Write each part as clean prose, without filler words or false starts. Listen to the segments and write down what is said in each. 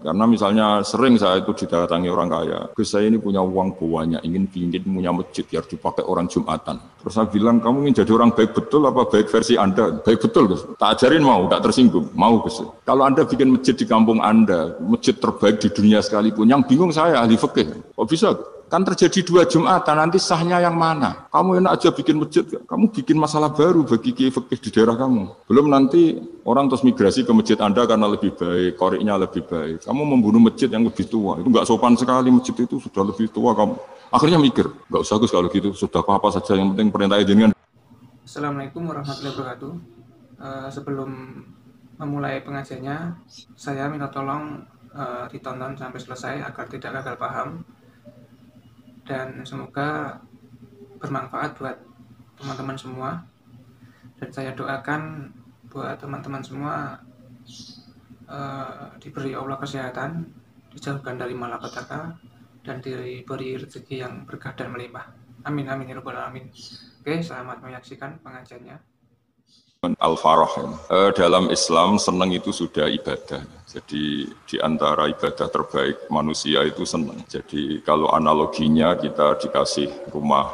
Karena misalnya sering saya itu didatangi orang kaya, Gus saya ini punya uang banyak, ingin punya masjid biar dipakai orang Jumatan. Terus saya bilang, kamu ingin jadi orang baik betul apa baik versi Anda? Baik betul Gus. Tak ajarin mau, tak tersinggung. Mau Gus. Kalau Anda bikin masjid di kampung Anda, masjid terbaik di dunia sekalipun, yang bingung saya ahli fikih. Kok bisa? Kan terjadi 2 Jumatan, nanti sahnya yang mana? Kamu enak aja bikin masjid, kamu bikin masalah baru bagi kiai fikih di daerah kamu. Belum nanti orang terus migrasi ke masjid Anda karena lebih baik, koriknya lebih baik. Kamu membunuh masjid yang lebih tua, itu nggak sopan sekali, masjid itu sudah lebih tua kamu. Akhirnya mikir, nggak usah Gus kalau gitu, sudah apa saja, yang penting perintah jenengan. Assalamualaikum warahmatullahi wabarakatuh. Sebelum memulai pengajiannya, saya minta tolong ditonton sampai selesai agar tidak gagal paham. Dan semoga bermanfaat buat teman-teman semua, dan saya doakan buat teman-teman semua diberi Allah kesehatan, dijauhkan dari malapetaka, dan diberi rezeki yang berkah dan melimpah. Amin amin ya rabbal alamin. Oke, selamat menyaksikan pengajiannya. Al-Farah. Dalam Islam senang itu sudah ibadah. Jadi di antara ibadah terbaik manusia itu senang. Jadi kalau analoginya kita dikasih rumah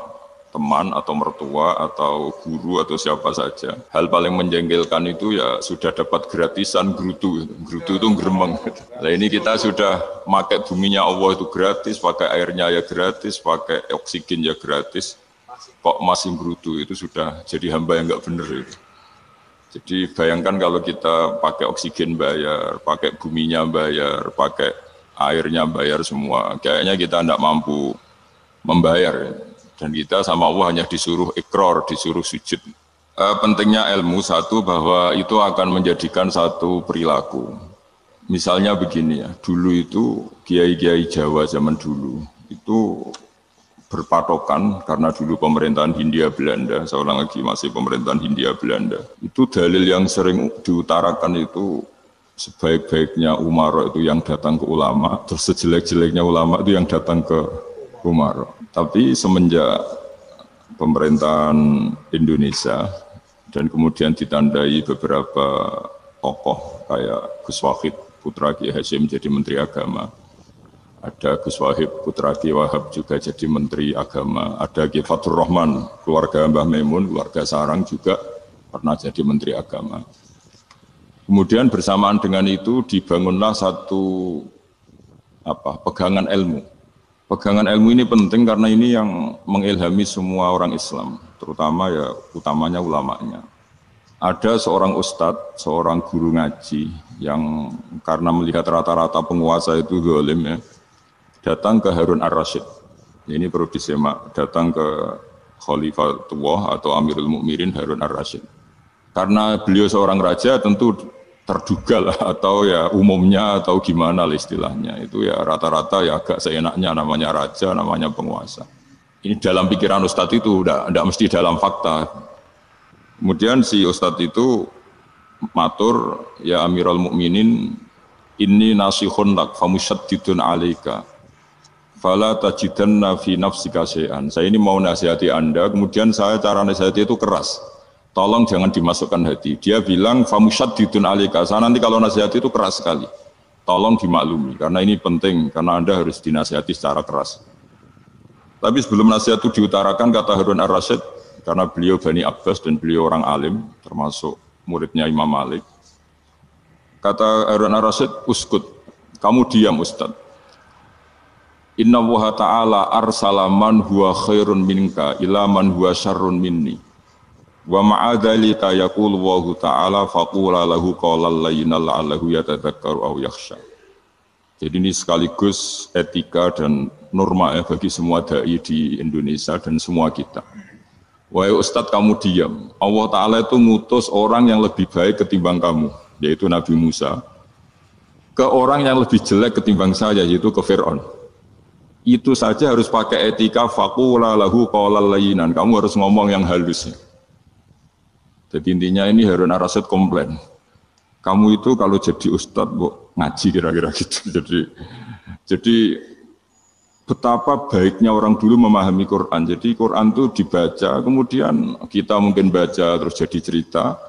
teman atau mertua atau guru atau siapa saja, hal paling menjengkelkan itu ya sudah dapat gratisan gerutu. Gerutu itu geremeng. Nah ini kita sudah pakai buminya Allah itu gratis, pakai airnya ya gratis, pakai oksigen ya gratis. Kok masih gerutu, itu sudah jadi hamba yang nggak benar itu. Jadi bayangkan kalau kita pakai oksigen bayar, pakai buminya bayar, pakai airnya bayar semua. Kayaknya kita tidak mampu membayar. Dan kita sama Allah hanya disuruh ikrar, disuruh sujud. Pentingnya ilmu satu bahwa itu akan menjadikan satu perilaku. Misalnya begini ya, dulu itu kiai-kiai Jawa zaman dulu itu berpatokan karena dulu pemerintahan Hindia Belanda, saya ulang lagi masih pemerintahan Hindia Belanda. Itu dalil yang sering diutarakan itu sebaik-baiknya umara itu yang datang ke ulama, terus sejelek-jeleknya ulama itu yang datang ke umara. Tapi semenjak pemerintahan Indonesia dan kemudian ditandai beberapa tokoh kayak Gus Wahid putra Kiai Hasyim jadi Menteri Agama. Ada Gus Wahid putra Ki Wahab juga jadi Menteri Agama. Ada Ki Fathur Rahman, keluarga Mbah Maimun, keluarga Sarang juga pernah jadi Menteri Agama. Kemudian bersamaan dengan itu dibangunlah satu pegangan ilmu. Pegangan ilmu ini penting karena ini yang mengilhami semua orang Islam, terutama ya utamanya ulamanya. Ada seorang ustadz, seorang guru ngaji yang karena melihat rata-rata penguasa itu zalim ya, datang ke Harun Ar-Rasyid. Ini perlu disemak, datang ke Khalifatullah atau Amirul Mukminin Harun Ar-Rasyid. Karena beliau seorang raja tentu terduga lah atau ya umumnya atau gimana lah istilahnya. Itu ya rata-rata ya agak seenaknya namanya raja, namanya penguasa. Ini dalam pikiran ustadz itu tidak mesti dalam fakta. Kemudian si ustadz itu matur, ya Amirul Mukminin, inni nasihun lak famusyaddidun alaika. Fala tajidanna fi nafsika syai'an. Saya ini mau nasihati Anda, kemudian saya cara nasihati itu keras. Tolong jangan dimasukkan hati. Dia bilang famusyaddidun alaika. Saya nanti kalau nasihati itu keras sekali. Tolong dimaklumi karena ini penting karena Anda harus dinasihati secara keras. Tapi sebelum nasihat itu diutarakan kata Harun Ar-Rasyid, karena beliau Bani Abbas dan beliau orang alim termasuk muridnya Imam Malik. Kata Harun Ar-Rasyid, uskut, kamu diam Ustaz. Inna Allaha ta'ala arsala man huwa khairun minka ila man huwa syarrun minni. Wa ma'adhalika yaqulu Allahu ta'ala faqula lahu qawlan layyinan la'allahu yatadzakkaru aw yakhsha. Jadi ini sekaligus etika dan norma ya bagi semua dai di Indonesia dan semua kita. Wahai Ustadz kamu diam. Allah Ta'ala itu ngutus orang yang lebih baik ketimbang kamu, yaitu Nabi Musa, ke orang yang lebih jelek ketimbang saya, yaitu ke Fir'aun. Itu saja harus pakai etika faqula lahu qawlan layyinan. Kamu harus ngomong yang halus. Jadi intinya ini Harun Ar-Rasyid komplain. Kamu itu kalau jadi ustadz ngaji kira-kira gitu. Jadi betapa baiknya orang dulu memahami Quran. Jadi Quran itu dibaca, kemudian kita mungkin baca terus jadi cerita.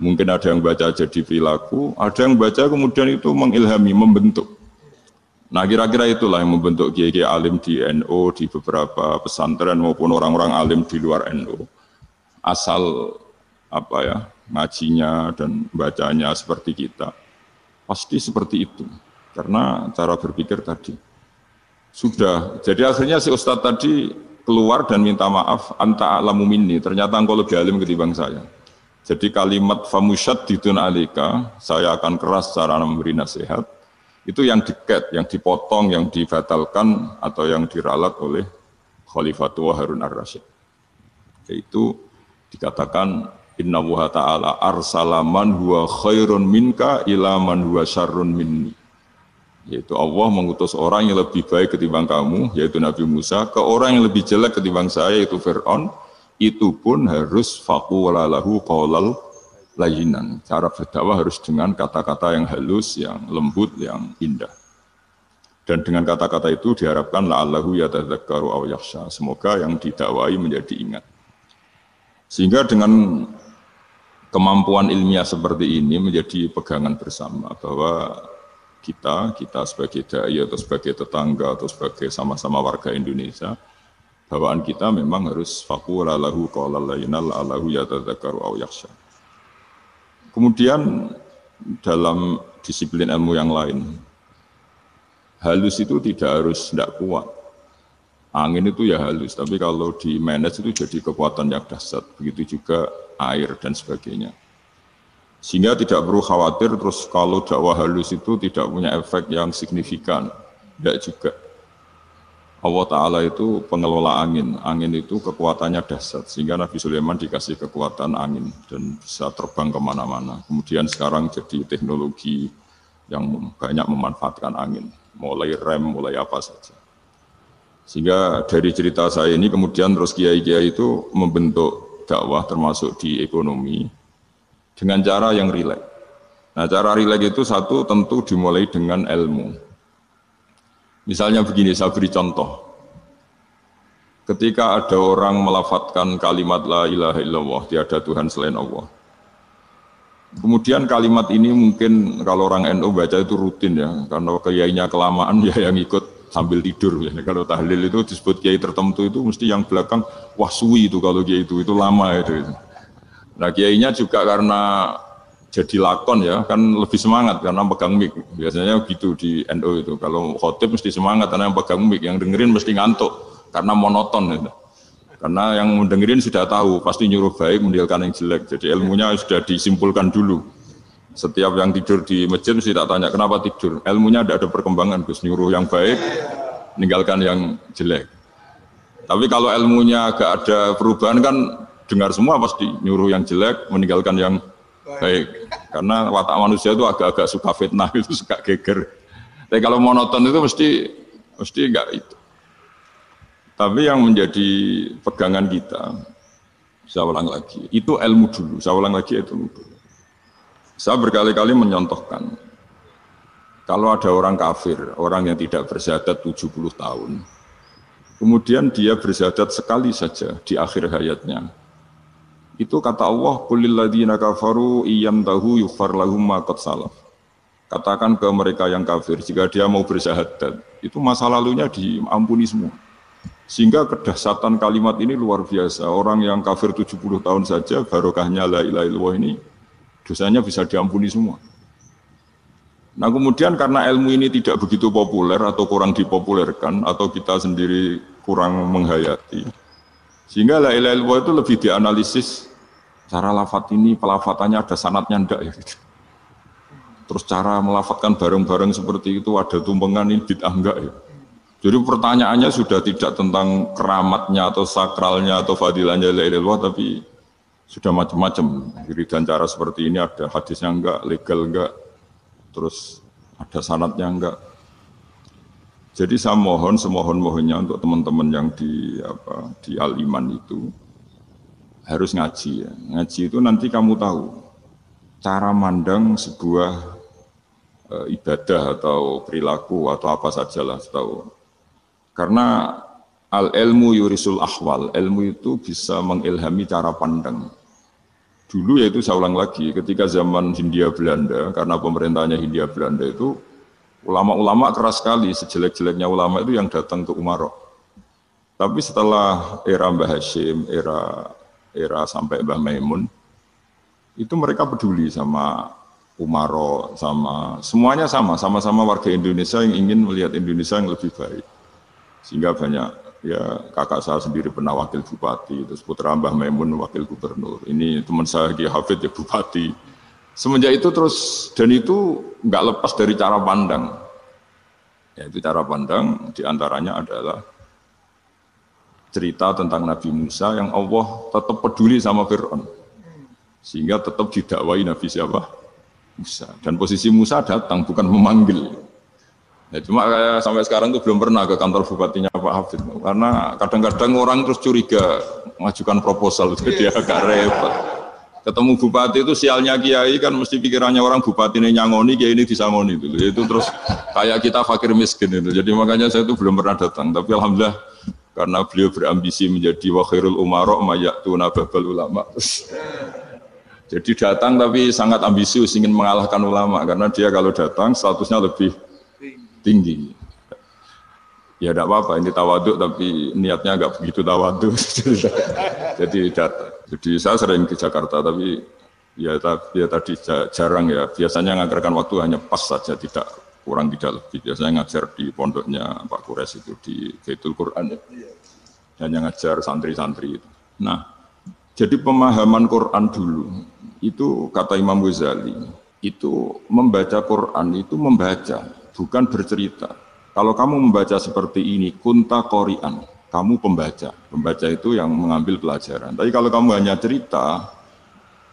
Mungkin ada yang baca jadi perilaku, ada yang baca kemudian itu mengilhami, membentuk. Nah kira-kira itulah yang membentuk kiai-kiai alim di NU, di beberapa pesantren maupun orang-orang alim di luar NU. Asal apa ya ngajinya dan bacanya seperti kita, pasti seperti itu. Karena cara berpikir tadi sudah. Jadi akhirnya si Ustadz tadi keluar dan minta maaf, anta a'lamu minni. Ternyata engkau lebih alim ketimbang saya. Jadi kalimat famusyaddidun alika, saya akan keras cara memberi nasihat. Itu yang diket, yang dipotong, yang dibatalkan atau yang diralat oleh Khalifatullah Harun ar-Rasyid. Yaitu dikatakan inna wuha ta'ala arsala man huwa khairun minka ila man huwa syarrun minni. Yaitu Allah mengutus orang yang lebih baik ketimbang kamu, yaitu Nabi Musa, ke orang yang lebih jelek ketimbang saya, yaitu Fir'aun. Itu pun harus faqula lahu qaulal layinan. Cara berdakwah harus dengan kata-kata yang halus, yang lembut, yang indah. Dan dengan kata-kata itu diharapkan la'allahu yatadzakkaru aw yakhsha. Semoga yang didakwai menjadi ingat. Sehingga dengan kemampuan ilmiah seperti ini menjadi pegangan bersama bahwa kita sebagai dai atau sebagai tetangga atau sebagai sama-sama warga Indonesia, bawaan kita memang harus faqula lahu qaulal layyinal la'allahu yatadzakkaru aw yakhsha. Kemudian dalam disiplin ilmu yang lain, halus itu tidak kuat. Angin itu ya halus, tapi kalau di manage itu jadi kekuatan yang dahsyat. Begitu juga air dan sebagainya. Sehingga tidak perlu khawatir terus kalau dakwah halus itu tidak punya efek yang signifikan. Tidak juga. Allah Ta'ala itu pengelola angin. Angin itu kekuatannya dahsyat. Sehingga Nabi Sulaiman dikasih kekuatan angin dan bisa terbang kemana-mana. Kemudian sekarang jadi teknologi yang banyak memanfaatkan angin. Mulai rem, mulai apa saja. Sehingga dari cerita saya ini kemudian terus kiai-kiai itu membentuk dakwah termasuk di ekonomi dengan cara yang rileks. Nah cara rileks itu satu tentu dimulai dengan ilmu. Misalnya begini, saya beri contoh. Ketika ada orang melafadzkan kalimat la ilaha illallah, tiada Tuhan selain Allah. Kemudian kalimat ini mungkin kalau orang NU baca itu rutin ya, karena kiainya kelamaan ya yang ikut sambil tidur. Ya. Kalau tahlil itu disebut kiai tertentu itu mesti yang belakang, wah suwi itu kalau kiai itu lama itu. Nah kiainya juga karena jadi lakon ya, kan lebih semangat karena pegang mic. Biasanya gitu di NU itu. Kalau khotib mesti semangat karena yang pegang mic, yang dengerin mesti ngantuk karena monoton. Gitu. Karena yang mendengerin sudah tahu, pasti nyuruh baik, meninggalkan yang jelek. Jadi ilmunya sudah disimpulkan dulu. Setiap yang tidur di masjid mesti tak tanya, kenapa tidur? Ilmunya tidak ada perkembangan, Gus. Nyuruh yang baik, meninggalkan yang jelek. Tapi kalau ilmunya agak ada perubahan kan, dengar semua pasti nyuruh yang jelek, meninggalkan yang baik. Karena watak manusia itu agak-agak suka fitnah, itu suka geger. Tapi kalau monoton itu mesti enggak itu. Tapi yang menjadi pegangan kita, saya ulang lagi, itu ilmu dulu. Saya ulang lagi itu ilmu dulu. Saya berkali-kali menyontohkan, kalau ada orang kafir, orang yang tidak bersyahadat 70 tahun, kemudian dia bersyahadat sekali saja di akhir hayatnya. Itu kata Allah, qulil ladzina kafaru iyyantahu yughfar lahum ma qad salaf. Katakan ke mereka yang kafir, jika dia mau bersyahadat, itu masa lalunya diampuni semua. Sehingga kedahsyatan kalimat ini luar biasa. Orang yang kafir 70 tahun saja, barokahnya la ilaha illallah ini, dosanya bisa diampuni semua. Nah kemudian karena ilmu ini tidak begitu populer atau kurang dipopulerkan, atau kita sendiri kurang menghayati, sehingga la ilaha illallah itu lebih dianalisis, cara lafadz ini, pelafatannya ada sanadnya enggak ya gitu. Terus cara melafatkan bareng-bareng seperti itu, ada tumpengan ini bid'ah enggak ya. Jadi pertanyaannya sudah tidak tentang keramatnya atau sakralnya atau fadilahnya la ilaha illallah, tapi sudah macam-macam. Dan cara seperti ini ada hadisnya enggak, legal enggak, terus ada sanadnya enggak. Jadi saya mohon semohon-mohonnya untuk teman-teman yang di Al-Iman itu harus ngaji ya. Ngaji itu nanti kamu tahu cara mandang sebuah ibadah atau perilaku atau apa sajalah tahu. Karena al-ilmu yurisul ahwal, ilmu itu bisa mengilhami cara pandang. Dulu yaitu saya ulang lagi, ketika zaman Hindia Belanda, karena pemerintahnya Hindia Belanda itu Ulama-ulama keras sekali, sejelek-jeleknya ulama itu yang datang ke Umaro. Tapi setelah era Mbah Hashim, era sampai Mbah Maimun, itu mereka peduli sama Umaro, sama semuanya sama-sama warga Indonesia yang ingin melihat Indonesia yang lebih baik. Sehingga banyak, ya kakak saya sendiri pernah wakil bupati, terus putra Mbah Maimun wakil gubernur. Ini teman saya Ki Hafid ya bupati. Semenjak itu terus, dan itu nggak lepas dari cara pandang. Yaitu cara pandang diantaranya adalah cerita tentang Nabi Musa yang Allah tetap peduli sama Fir'aun. Sehingga tetap didakwai Nabi siapa? Musa. Dan posisi Musa datang, bukan memanggil. Ya, cuma kayak sampai sekarang tuh belum pernah ke kantor bupatinya Pak Hafid. Karena kadang-kadang orang terus curiga mengajukan proposal, jadi agak repot. Ketemu bupati itu sialnya kiai kan mesti pikirannya orang bupati ini nyangoni, kiai ini disangoni itu terus kayak kita fakir miskin itu. Jadi makanya saya itu belum pernah datang. Tapi alhamdulillah karena beliau berambisi menjadi wakhirul umaro mayatuna babal ulama. Jadi datang tapi sangat ambisius ingin mengalahkan ulama karena dia kalau datang statusnya lebih tinggi. Ya tidak apa-apa, ini tawaduk tapi niatnya agak begitu tawaduk. Jadi datang. Jadi saya sering ke Jakarta tapi ya tadi jarang ya. Biasanya nganggarkan waktu hanya pas saja, tidak kurang tidak lebih. Biasanya ngajar di pondoknya Pak Kures itu di Baitul Quran ya. Hanya ngajar santri-santri itu. Nah, jadi pemahaman Quran dulu itu kata Imam Ghazali itu membaca Quran itu membaca, bukan bercerita. Kalau kamu membaca seperti ini, kunta qori'an, kamu pembaca. Pembaca itu yang mengambil pelajaran. Tapi kalau kamu hanya cerita,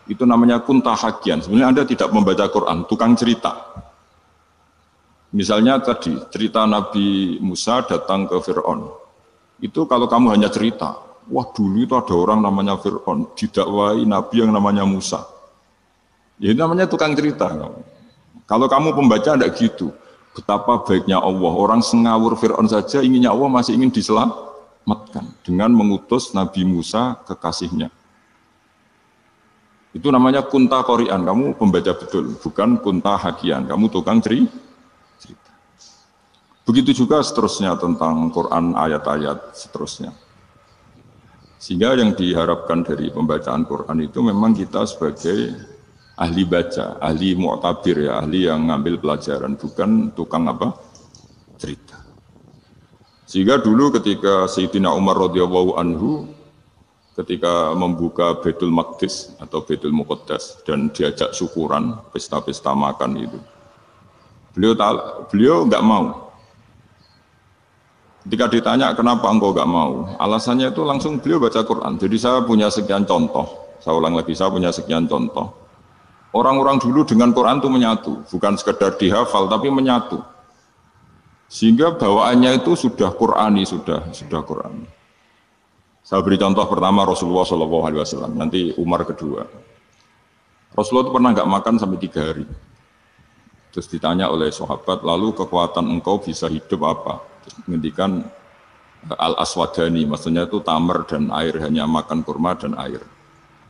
itu namanya kunta hakian. Sebenarnya Anda tidak membaca Quran, tukang cerita. Misalnya tadi, cerita Nabi Musa datang ke Fir'aun. Itu kalau kamu hanya cerita, wah dulu itu ada orang namanya Fir'aun, didakwai Nabi yang namanya Musa. Ya itu namanya tukang cerita. Kalau kamu pembaca tidak gitu. Betapa baiknya Allah, orang sengawur Fir'aun saja inginnya Allah masih ingin diselamatkan dengan mengutus Nabi Musa kekasihnya. Itu namanya kunta qori'an, kamu pembaca betul, bukan kunta hakian, kamu tukang cerita. Begitu juga seterusnya tentang Quran ayat-ayat seterusnya. Sehingga yang diharapkan dari pembacaan Quran itu memang kita sebagai ahli baca, ahli mu'tabir ya, ahli yang ngambil pelajaran, bukan tukang apa? Cerita. Sehingga dulu ketika Sayyidina Umar radhiyallahu anhu ketika membuka Baitul Maqdis atau Baitul Muqaddas dan diajak syukuran, pesta-pesta makan itu. Beliau enggak mau. Ketika ditanya kenapa engkau enggak mau? Alasannya itu langsung beliau baca Quran. Jadi saya punya sekian contoh. Saya ulang lagi, saya punya sekian contoh. Orang-orang dulu dengan Quran itu menyatu, bukan sekedar dihafal tapi menyatu. Sehingga bawaannya itu sudah Qurani, sudah Qurani. Saya beri contoh pertama Rasulullah SAW, nanti Umar kedua. Rasulullah itu pernah nggak makan sampai 3 hari. Terus ditanya oleh sahabat, lalu kekuatan engkau bisa hidup apa? Menghentikan al-aswadani, maksudnya itu tamar dan air, hanya makan kurma dan air.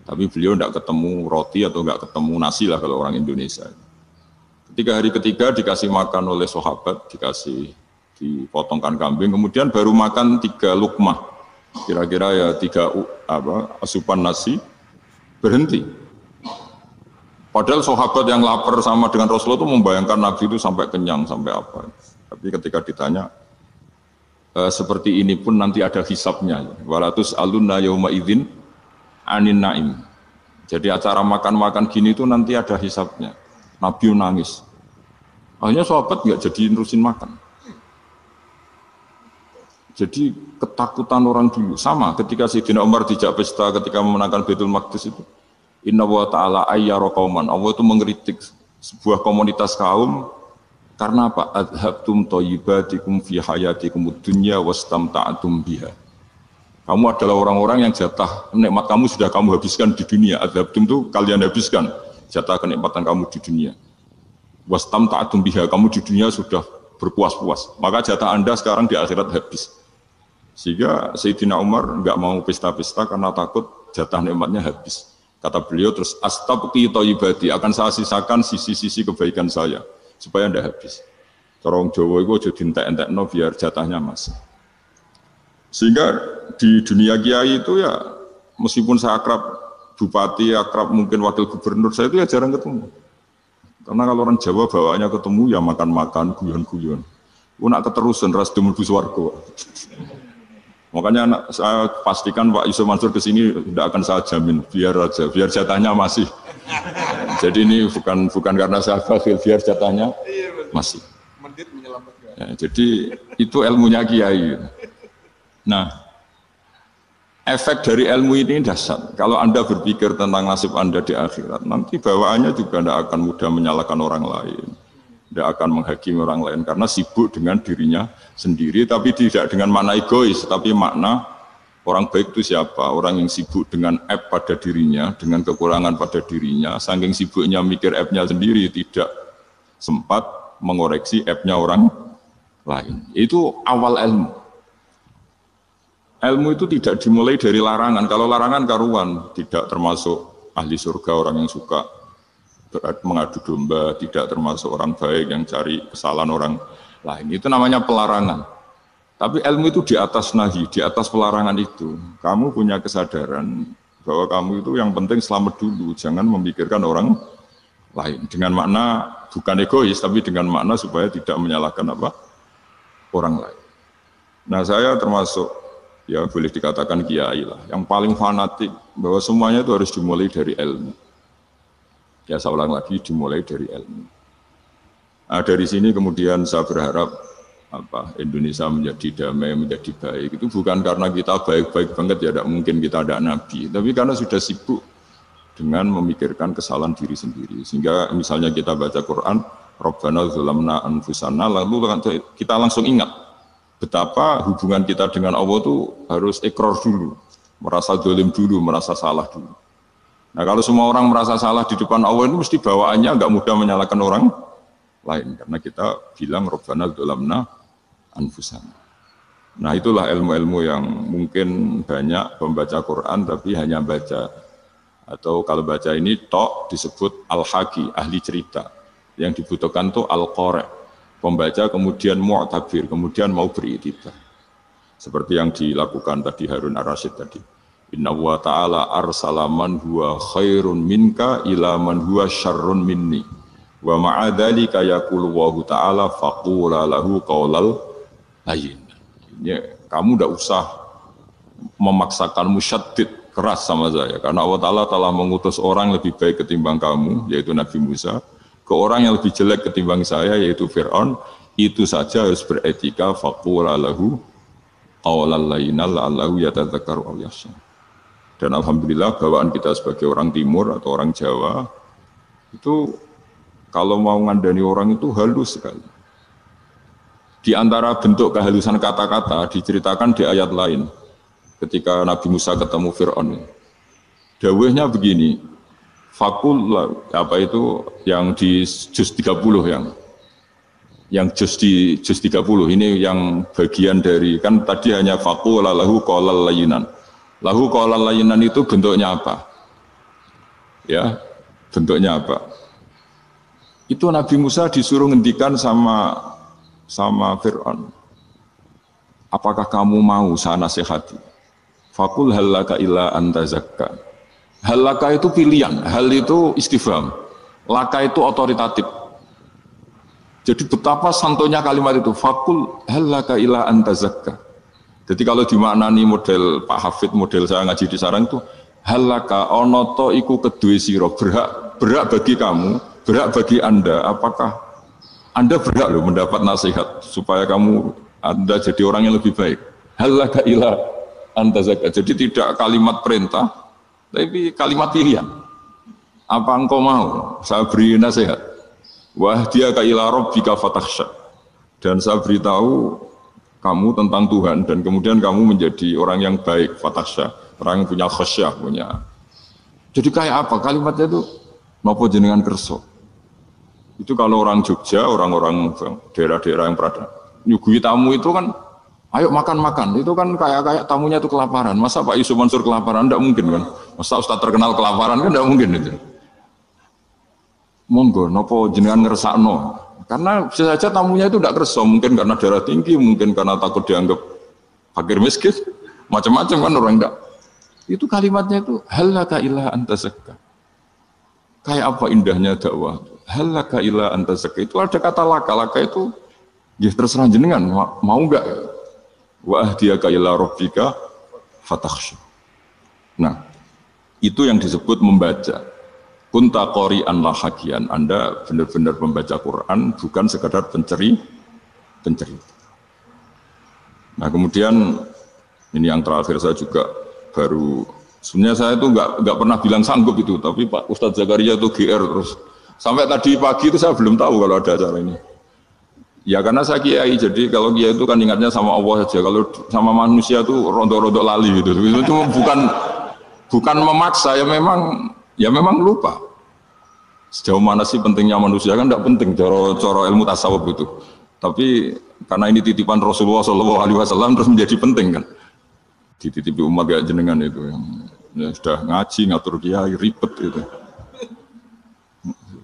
Tapi beliau tidak ketemu roti atau tidak ketemu nasi lah kalau orang Indonesia. Ketika hari ketiga dikasih makan oleh sahabat, dipotongkan kambing, kemudian baru makan 3 lukmah, kira-kira ya 3 asupan nasi, berhenti. Padahal sahabat yang lapar sama dengan Rasulullah itu membayangkan Nabi itu sampai kenyang, sampai apa. Tapi ketika ditanya, seperti ini pun nanti ada hisabnya. Walatus alunna yauma idzin anin naim. Jadi acara makan-makan gini itu nanti ada hisabnya. Nabi nangis. Akhirnya sahabat nggak jadi nerusin makan. Jadi ketakutan orang dulu sama ketika Sayyidina Umar dijak pesta ketika memenangkan Baitul Maqdis itu. Inna wa ta'ala ayyara qauman. Allah itu mengkritik sebuah komunitas kaum karena apa? Adhabtum thayyibatikum fi hayatikum dunya wastamta'tum biha. Kamu adalah orang-orang yang jatah nikmat kamu sudah kamu habiskan di dunia. Adhabtum itu kalian habiskan jatah kenikmatan kamu di dunia. Wastamta'tum biha, kamu di dunia sudah berpuas-puas. Maka jatah Anda sekarang di akhirat habis. Sehingga Sayyidina Umar enggak mau pesta-pesta karena takut jatah nikmatnya habis. Kata beliau terus astabqi thayyibati, akan saya sisakan sisi-sisi kebaikan saya supaya Anda habis. Corong Jawa itu aja dientek-entekno biar jatahnya masih. Sehingga di dunia kiai itu ya meskipun saya akrab bupati, akrab mungkin wakil gubernur, saya itu ya jarang ketemu. Karena kalau orang Jawa bawaannya ketemu ya makan-makan, guyon-guyon. Nak keterusan ras mlebu swarga. Makanya saya pastikan Pak Yusuf Mansur kesini tidak akan saya jamin, biar aja, biar jatahnya masih. Jadi ini bukan karena saya bakhil, biar jatahnya masih. Ya, jadi itu ilmunya kiai. Nah, efek dari ilmu ini dahsyat. Kalau Anda berpikir tentang nasib Anda di akhirat, nanti bawaannya juga tidak akan mudah menyalahkan orang lain, tidak akan menghakimi orang lain karena sibuk dengan dirinya sendiri, tapi tidak dengan makna egois, tapi makna orang baik itu siapa? Orang yang sibuk dengan aib pada dirinya, dengan kekurangan pada dirinya, saking sibuknya mikir aibnya sendiri, tidak sempat mengoreksi aibnya orang lain. Itu awal ilmu. Ilmu itu tidak dimulai dari larangan. Kalau larangan karuan, tidak termasuk ahli surga, orang yang suka mengadu domba, tidak termasuk orang baik yang cari kesalahan orang lain. Itu namanya pelarangan. Tapi ilmu itu di atas nahi, di atas pelarangan itu. Kamu punya kesadaran bahwa kamu itu yang penting selamat dulu, jangan memikirkan orang lain. Dengan makna bukan egois, tapi dengan makna supaya tidak menyalahkan orang lain. Nah, saya termasuk ya boleh dikatakan kiai lah, yang paling fanatik bahwa semuanya itu harus dimulai dari ilmu. Ya saya ulang lagi, dimulai dari ilmu. Nah, dari sini kemudian saya berharap Indonesia menjadi damai, menjadi baik. Itu bukan karena kita baik-baik banget, ya tidak mungkin kita ada nabi, tapi karena sudah sibuk dengan memikirkan kesalahan diri sendiri. Sehingga misalnya kita baca Quran, Rabbana dzalamna anfusana, lalu kita langsung ingat betapa hubungan kita dengan Allah itu harus ikrar dulu, merasa dolim dulu, merasa salah dulu. Nah, kalau semua orang merasa salah di depan Allah itu mesti bawaannya enggak mudah menyalahkan orang lain, karena kita bilang Rabbana dzalamna anfusana. Nah, itulah ilmu-ilmu yang mungkin banyak pembaca Quran tapi hanya baca, atau kalau baca ini tok disebut al-haqi, ahli cerita. Yang dibutuhkan itu al-qari', pembaca kemudian mu'tabir, kemudian mau beriktibar. Seperti yang dilakukan tadi Harun Ar-Rasyid tadi. Inna wa ta'ala arsala man huwa khairun minka ila man huwa syarrun minni. Wa ma'adhalika yaqulu wa ta'ala faqula lahu qawlal layyin. Kamu tidak usah memaksakan musyaddid keras sama saya, karena Allah Ta'ala telah mengutus orang lebih baik ketimbang kamu, yaitu Nabi Musa, ke orang yang lebih jelek ketimbang saya, yaitu Fir'aun. Itu saja harus beretika, faqula lahu qawlal layyinan la'allahu yatadzakkaru aw yakhsha. Dan alhamdulillah bawaan kita sebagai orang timur atau orang Jawa itu kalau mau ngandani orang itu halus sekali. Di antara bentuk kehalusan kata-kata diceritakan di ayat lain ketika Nabi Musa ketemu Fir'aun. Dawuhnya begini, fakul apa itu yang di juz 30 yang juz di juz 30 ini yang bagian dari, kan tadi hanya fakul lahu qawlal layyinan. Lahu qawlal layyinan itu bentuknya apa? Ya, bentuknya apa? Itu Nabi Musa disuruh ngendikan sama Fir'aun. Apakah kamu mau saya nasihati? Fakul halaka illa anta zakka. Halaka itu pilihan, hal itu istifham, laka itu otoritatif. Jadi betapa santonya kalimat itu, fakul halaka illa anta zakka. Jadi kalau dimaknani model Pak Hafid, model saya ngaji di sarang itu, halaka onoto iku kedue sira, berhak bagi kamu, berhak bagi Anda, apakah Anda berhak loh mendapat nasihat supaya Anda jadi orang yang lebih baik. Halaka illa anta zakka. Jadi tidak kalimat perintah, tapi kalimat pilihan. Apa engkau mau saya beri nasihat? Wahdiyaka ila rabbika fatakhsha. Dan saya beritahu kamu tentang Tuhan dan kemudian kamu menjadi orang yang baik, fatakhsha, orang yang punya khasyah, punya. Jadi kayak apa kalimatnya itu? Napa jenengan kersa? Itu kalau orang Jogja, orang-orang daerah-daerah yang berada nyugui tamu itu kan, ayo makan-makan, itu kan kayak tamunya itu kelaparan. Masa Pak Yusuf Mansur kelaparan? Tidak mungkin kan. Masa Ustaz terkenal kelaparan kan tidak mungkin itu. Monggo, nopo jenengan ngersakno. Karena bisa saja tamunya itu tidak kerso, mungkin karena darah tinggi, mungkin karena takut dianggap fakir miskin, macam-macam kan orang enggak. Itu kalimatnya itu halaka ila anta zakka. Kayak apa indahnya dakwah. Halaka ila anta zakka. Itu ada kata laka itu ya terserah jenengan mau enggak. Wa ahdiyaka ila rabbika fatakhsha. Nah, itu yang disebut membaca. Kunta qori'an la hakian. Anda benar-benar membaca Quran, bukan sekadar pencerita. Nah, kemudian ini yang terakhir saya juga baru, sebenarnya saya itu nggak pernah bilang sanggup itu, tapi Pak Ustadz Zakaria itu GR terus. Sampai tadi pagi itu saya belum tahu kalau ada acara ini. Ya karena saya kiai, jadi kalau kiai itu kan ingatnya sama Allah saja, kalau sama manusia itu rontok-rontok lali gitu. Itu bukan memaksa, ya memang lupa. Sejauh mana sih pentingnya manusia kan tidak penting coro ilmu tasawuf itu. Tapi karena ini titipan Rasulullah SAW terus menjadi penting kan. Dititipi umat gak jenengan itu yang sudah ngaji ngatur kiai ribet itu.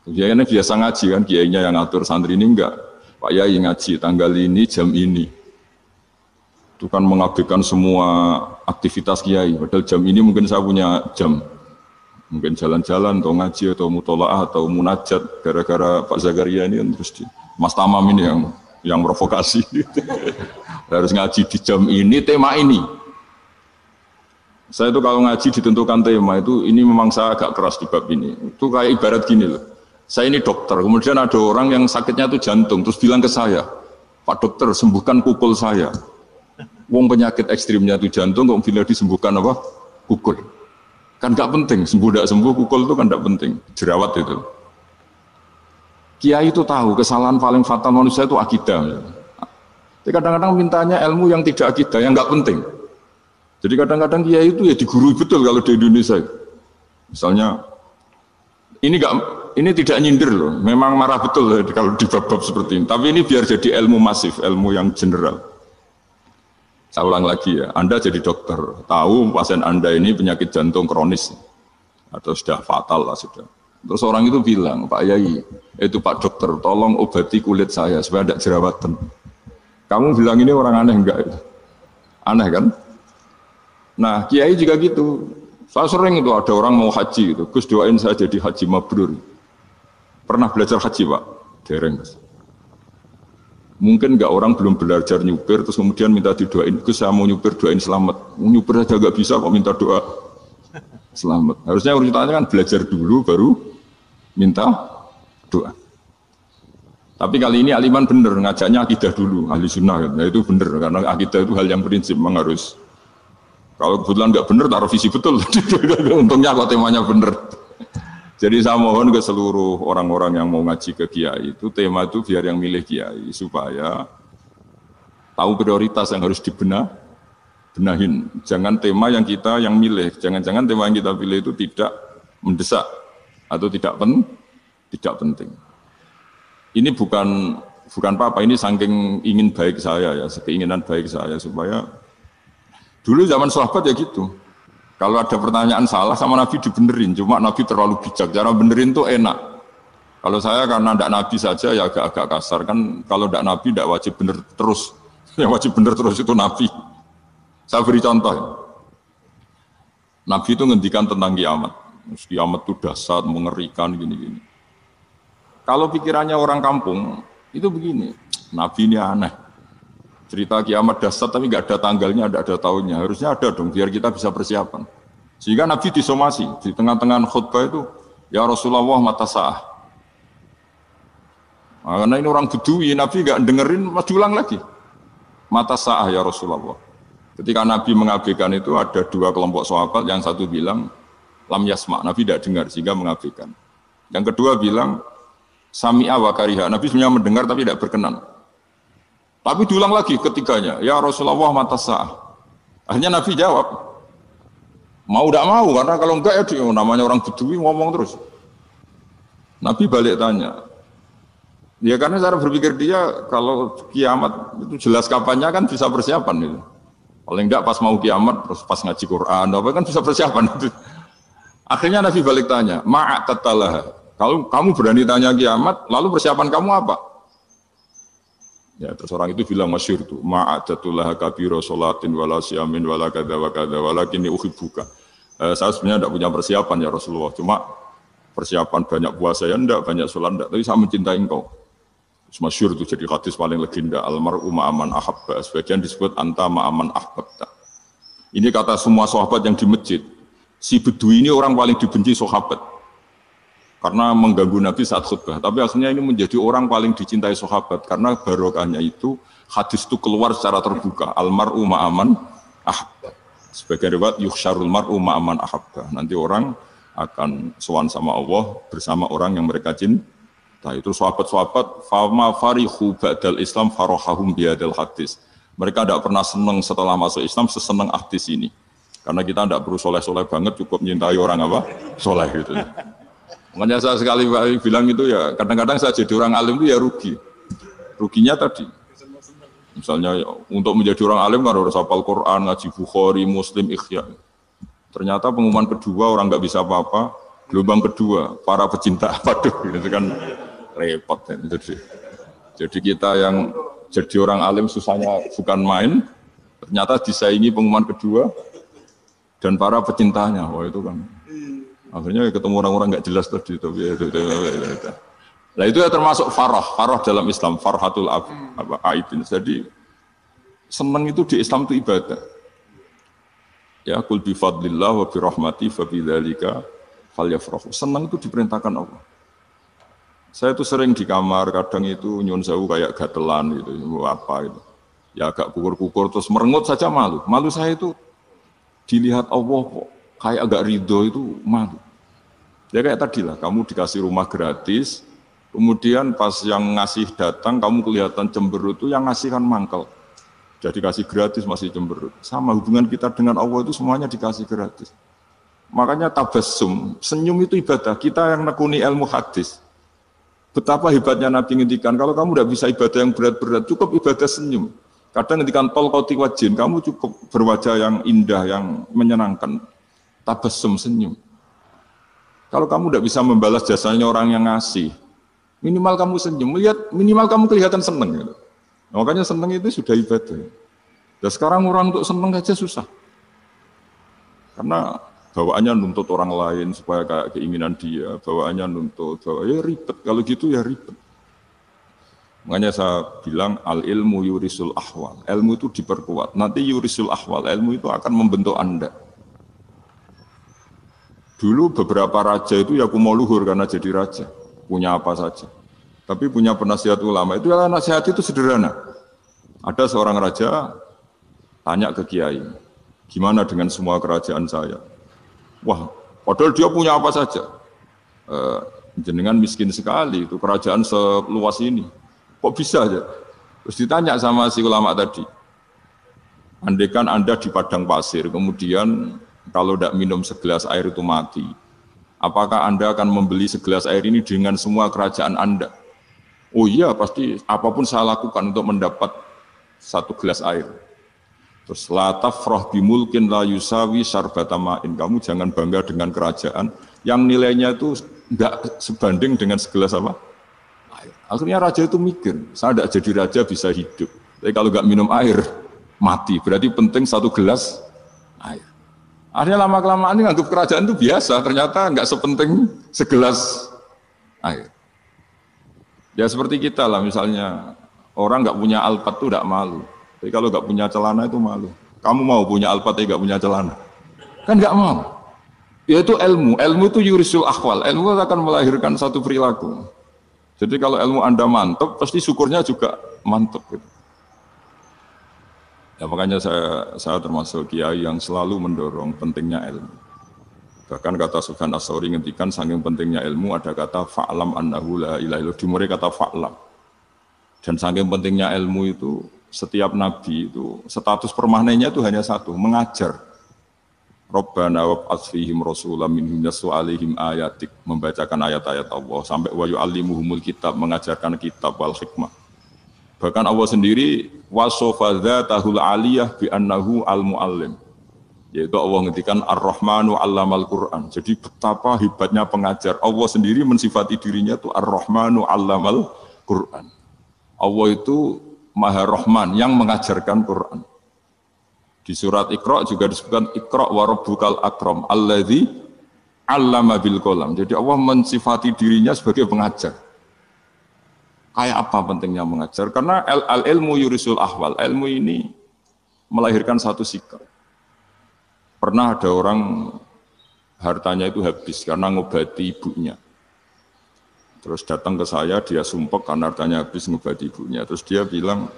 Kiainya biasa ngaji kan, kiainya yang ngatur, santri ini enggak. Pak Yai ngaji tanggal ini jam ini. Itu kan mengabaikan semua aktivitas kiai. Padahal jam ini mungkin saya punya jam. Mungkin jalan-jalan atau ngaji atau mutolaah atau munajat, gara-gara Pak Zakaria ini terus Mas Tamam ini yang provokasi. Harus ngaji di jam ini, tema ini. Saya itu kalau ngaji ditentukan tema itu, ini memang saya agak keras di bab ini. Itu kayak ibarat gini loh. Saya ini dokter, kemudian ada orang yang sakitnya itu jantung, terus bilang ke saya, Pak dokter sembuhkan kukul saya. Wong penyakit ekstrimnya itu jantung, kok bila disembuhkan apa? Kukul. Kan gak penting, sembuh tidak sembuh, kukul itu kan gak penting. Jerawat itu. Kiai itu tahu kesalahan paling fatal manusia itu akidah. Jadi kadang-kadang mintanya ilmu yang tidak akidah, yang gak penting. Jadi kadang-kadang kiai itu ya digurui betul kalau di Indonesia. Misalnya ini tidak nyindir loh, memang marah betul kalau di bab-bab seperti ini. Tapi ini biar jadi ilmu masif, ilmu yang general. Saya ulang lagi ya, Anda jadi dokter, tahu pasien Anda ini penyakit jantung kronis atau sudah fatal lah sudah. Terus orang itu bilang, Pak Yai, itu Pak dokter, tolong obati kulit saya supaya tidak jerawatan. Kamu bilang ini orang aneh enggak? Aneh kan? Nah, kiai juga gitu. Saya sering itu ada orang mau haji gitu. Gus doain saya jadi haji mabrur. Pernah belajar haji Pak? Dereng. Mungkin enggak orang belum belajar nyupir terus kemudian minta didoain. Gus saya mau nyupir, doain selamat. Nyupir aja enggak bisa kok minta doa selamat. Harusnya urutannya kan belajar dulu baru minta doa. Tapi kali ini Aliman bener ngajaknya akidah dulu, ahli sunnah. Nah itu bener karena akidah itu hal yang prinsip memang harus. Kalau kebetulan nggak bener, taruh visi betul. Untungnya kok temanya bener. Jadi saya mohon ke seluruh orang-orang yang mau ngaji ke kiai itu tema itu biar yang milih kiai supaya tahu prioritas yang harus benahin. Jangan tema yang kita yang milih, jangan-jangan tema yang kita pilih itu tidak mendesak atau tidak penting. Ini bukan apa-apa, ini saking ingin baik saya ya, keinginan baik saya supaya dulu zaman sahabat ya gitu. Kalau ada pertanyaan salah sama Nabi dibenerin, cuma Nabi terlalu bijak. Cara benerin tuh enak. Kalau saya karena tidak Nabi saja ya agak-agak kasar kan. Kalau tidak Nabi tidak wajib bener terus. Yang wajib bener terus itu Nabi. Saya beri contoh. Nabi itu ngendikan tentang kiamat. Kiamat itu dahsyat, mengerikan gini-gini. Kalau pikirannya orang kampung itu begini. Nabi ini aneh. Cerita kiamat dahsyat tapi nggak ada tanggalnya, nggak ada tahunnya. Harusnya ada dong, biar kita bisa persiapan. Sehingga Nabi disomasi di tengah-tengah khutbah itu, ya Rasulullah mata sa'ah. Nah, karena ini orang Bedui, Nabi nggak dengerin, mas diulang lagi. Mata sa'ah ya Rasulullah. Ketika Nabi mengabaikan itu ada dua kelompok sahabat, yang satu bilang lam yasma, Nabi tidak dengar sehingga mengabaikan. Yang kedua bilang sami'a wa kariha, Nabi sebenarnya mendengar tapi tidak berkenan. Tapi diulang lagi ketiganya, ya Rasulullah mata sa'ah. Akhirnya Nabi jawab, mau tidak mau, karena kalau enggak ya dia, namanya orang Bedui ngomong terus. Nabi balik tanya, ya karena cara berpikir dia kalau kiamat itu jelas kapannya kan bisa persiapan itu. Paling enggak pas mau kiamat, terus pas ngaji Quran, apa kan bisa persiapan itu. Akhirnya Nabi balik tanya, ma'at tatalah. Kalau kamu berani tanya kiamat, lalu persiapan kamu apa? Ya, terus orang itu bilang masyhur tuh, ma'adatullah kabira sholatin wala siyamin wala kadza wa kadza walakinni uhibbuka. Saya sebenarnya tidak punya persiapan ya Rasulullah, cuma persiapan banyak puasa ya enggak, banyak sholat enggak, tapi saya mencintai engkau. Terus masyhur itu jadi hadis paling legenda, almar'u ma'aman ahabba, sebagian disebut anta ma'aman ahbabta. Ini kata semua sahabat yang di masjid. Si Bedui ini orang paling dibenci sahabat karena mengganggu Nabi saat khutbah. Tapi akhirnya ini menjadi orang paling dicintai sahabat karena barokahnya itu hadis itu keluar secara terbuka. Almar'u ma'aman ahabba. Sebagai riwayat yuhsyarul mar'u ma'aman ahabba. Nanti orang akan sowan sama Allah bersama orang yang mereka cinta. Itu sahabat-sahabat fama farihu ba'dal Islam farahahum bihadal hadis. Mereka tidak pernah senang setelah masuk Islam sesenang hadis ini. Karena kita tidak perlu soleh-soleh banget, cukup menyintai orang apa? Soleh gitu. Makanya saya sekali bilang itu ya, kadang-kadang saya jadi orang alim itu ya rugi. Ruginya tadi. Misalnya untuk menjadi orang alim kan harus hafal Quran, ngaji Bukhari, Muslim, Ikhya. Ternyata pengumuman kedua orang nggak bisa apa-apa. Gelombang kedua, para pecinta. Waduh, itu kan repot. Jadi kita yang jadi orang alim susahnya bukan main. Ternyata disaingi pengumuman kedua dan para pecintanya. Wah itu kan. Akhirnya ketemu orang-orang nggak jelas tadi. Nah itu ya termasuk farah dalam Islam, farhatul aibin. Jadi senang itu di Islam itu ibadah. Ya, kul bi fadlillah wa bi rahmati fa bidzalika falyafrahu. Senang itu diperintahkan Allah. Saya itu sering di kamar, kadang itu nyun sewu kayak gatelan gitu, apa itu. Ya agak kukur-kukur terus merengut saja malu. Malu saya itu dilihat Allah kok kayak agak ridho itu malu. Ya kayak tadi lah, kamu dikasih rumah gratis, kemudian pas yang ngasih datang, kamu kelihatan cemberut itu, yang ngasih kan mangkel. Jadi dikasih gratis masih cemberut. Sama hubungan kita dengan Allah itu semuanya dikasih gratis. Makanya tabassum, senyum itu ibadah. Kita yang nekuni ilmu hadis. Betapa hebatnya Nabi ngendikan, kalau kamu tidak bisa ibadah yang berat-berat, cukup ibadah senyum. Kadang ngendikan tol qati wajhin, kamu cukup berwajah yang indah, yang menyenangkan. Tabassum, senyum. Kalau kamu tidak bisa membalas jasanya orang yang ngasih, minimal kamu senyum, minimal kamu kelihatan senang. Gitu. Makanya senang itu sudah ibadah. Dan sekarang orang untuk senang aja susah. Karena bawaannya nuntut orang lain supaya kayak keinginan dia, bawaannya nuntut, ya ribet. Kalau gitu ya ribet. Makanya saya bilang al-ilmu yurisul ahwal. Ilmu itu diperkuat. Nanti yurisul ahwal, ilmu itu akan membentuk Anda. Dulu beberapa raja itu ya mau luhur karena jadi raja, punya apa saja. Tapi punya penasihat ulama, itu ya nasihat itu sederhana. Ada seorang raja tanya ke kiai, gimana dengan semua kerajaan saya? Wah, padahal dia punya apa saja. Jenengan miskin sekali, itu kerajaan seluas ini. Kok bisa aja? Terus ditanya sama si ulama tadi, andaikan Anda di padang pasir, kemudian kalau tidak minum segelas air itu mati, apakah Anda akan membeli segelas air ini dengan semua kerajaan Anda? Oh iya, pasti apapun saya lakukan untuk mendapat satu gelas air. Terus la tafrah bimulkin la yusawi syarbatama'in. Kamu jangan bangga dengan kerajaan yang nilainya itu enggak sebanding dengan segelas apa? Air. Akhirnya raja itu mikir, saya tidak jadi raja bisa hidup. Tapi kalau enggak minum air, mati. Berarti penting satu gelas air. Akhirnya lama-kelamaan ini nganggap kerajaan itu biasa, ternyata enggak sepenting segelas air. Ya seperti kita lah, misalnya orang enggak punya alpat itu enggak malu. Tapi kalau enggak punya celana itu malu. Kamu mau punya alpat tapi enggak punya celana? Kan enggak mau. Yaitu ilmu. Ilmu itu yurisul akhwal. Ilmu akan melahirkan satu perilaku. Jadi kalau ilmu Anda mantap, pasti syukurnya juga mantap. Gitu. Ya makanya saya termasuk kiai yang selalu mendorong pentingnya ilmu. Bahkan kata Sufyan Ats-Tsauri ngendikan saking pentingnya ilmu ada kata fa'lam annahu la ilaha illallah, dimulai kata fa'lam. Dan saking pentingnya ilmu itu setiap nabi itu status permanennya itu hanya satu, mengajar. Rabbana wab'ats fihim rasulam minhum yatlu 'alaihim ayatik, membacakan ayat-ayat Allah sampai wa yu'allimuhumul kitab, mengajarkan kitab wal hikmah. Bahkan Allah sendiri wasofa dzatahul aliyah bi annahu al-muallim. Yaitu Allah ngendikan Ar-Rahmanu 'allamal Qur'an. Jadi betapa hebatnya pengajar. Allah sendiri mensifati dirinya itu Ar-Rahmanu 'allamal Qur'an. Allah itu Maha Rahman yang mengajarkan Quran. Di surat Iqra juga disebutkan Iqra wa rabbukal akram alladzi 'allama bil qalam. Jadi Allah mensifati dirinya sebagai pengajar. Kayak apa pentingnya mengajar? Karena al-ilmu yurisul ahwal. Ilmu ini melahirkan satu sikap. Pernah ada orang hartanya itu habis karena ngobati ibunya. Terus datang ke saya, dia sumpek karena hartanya habis ngobati ibunya. Terus dia bilang,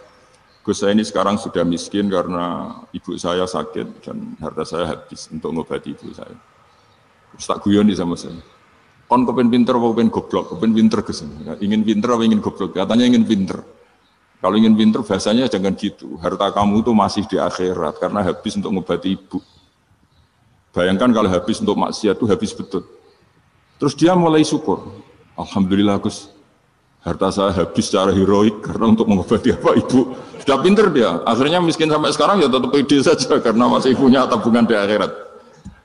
Gus saya ini sekarang sudah miskin karena ibu saya sakit dan harta saya habis untuk ngobati ibu saya. Terus tak guyoni sama saya. Kon kepen pinter apa kepen goblok? Kepen pinter Gus. Ingin pinter apa ingin goblok? Katanya ingin pinter. Kalau ingin pinter bahasanya jangan gitu. Harta kamu itu masih di akhirat karena habis untuk ngobati ibu. Bayangkan kalau habis untuk maksiat itu habis betul. Terus dia mulai syukur. Alhamdulillah Gus, harta saya habis secara heroik karena untuk mengobati apa ibu. Sudah pinter dia. Akhirnya miskin sampai sekarang ya tetap pede saja karena masih punya tabungan di akhirat.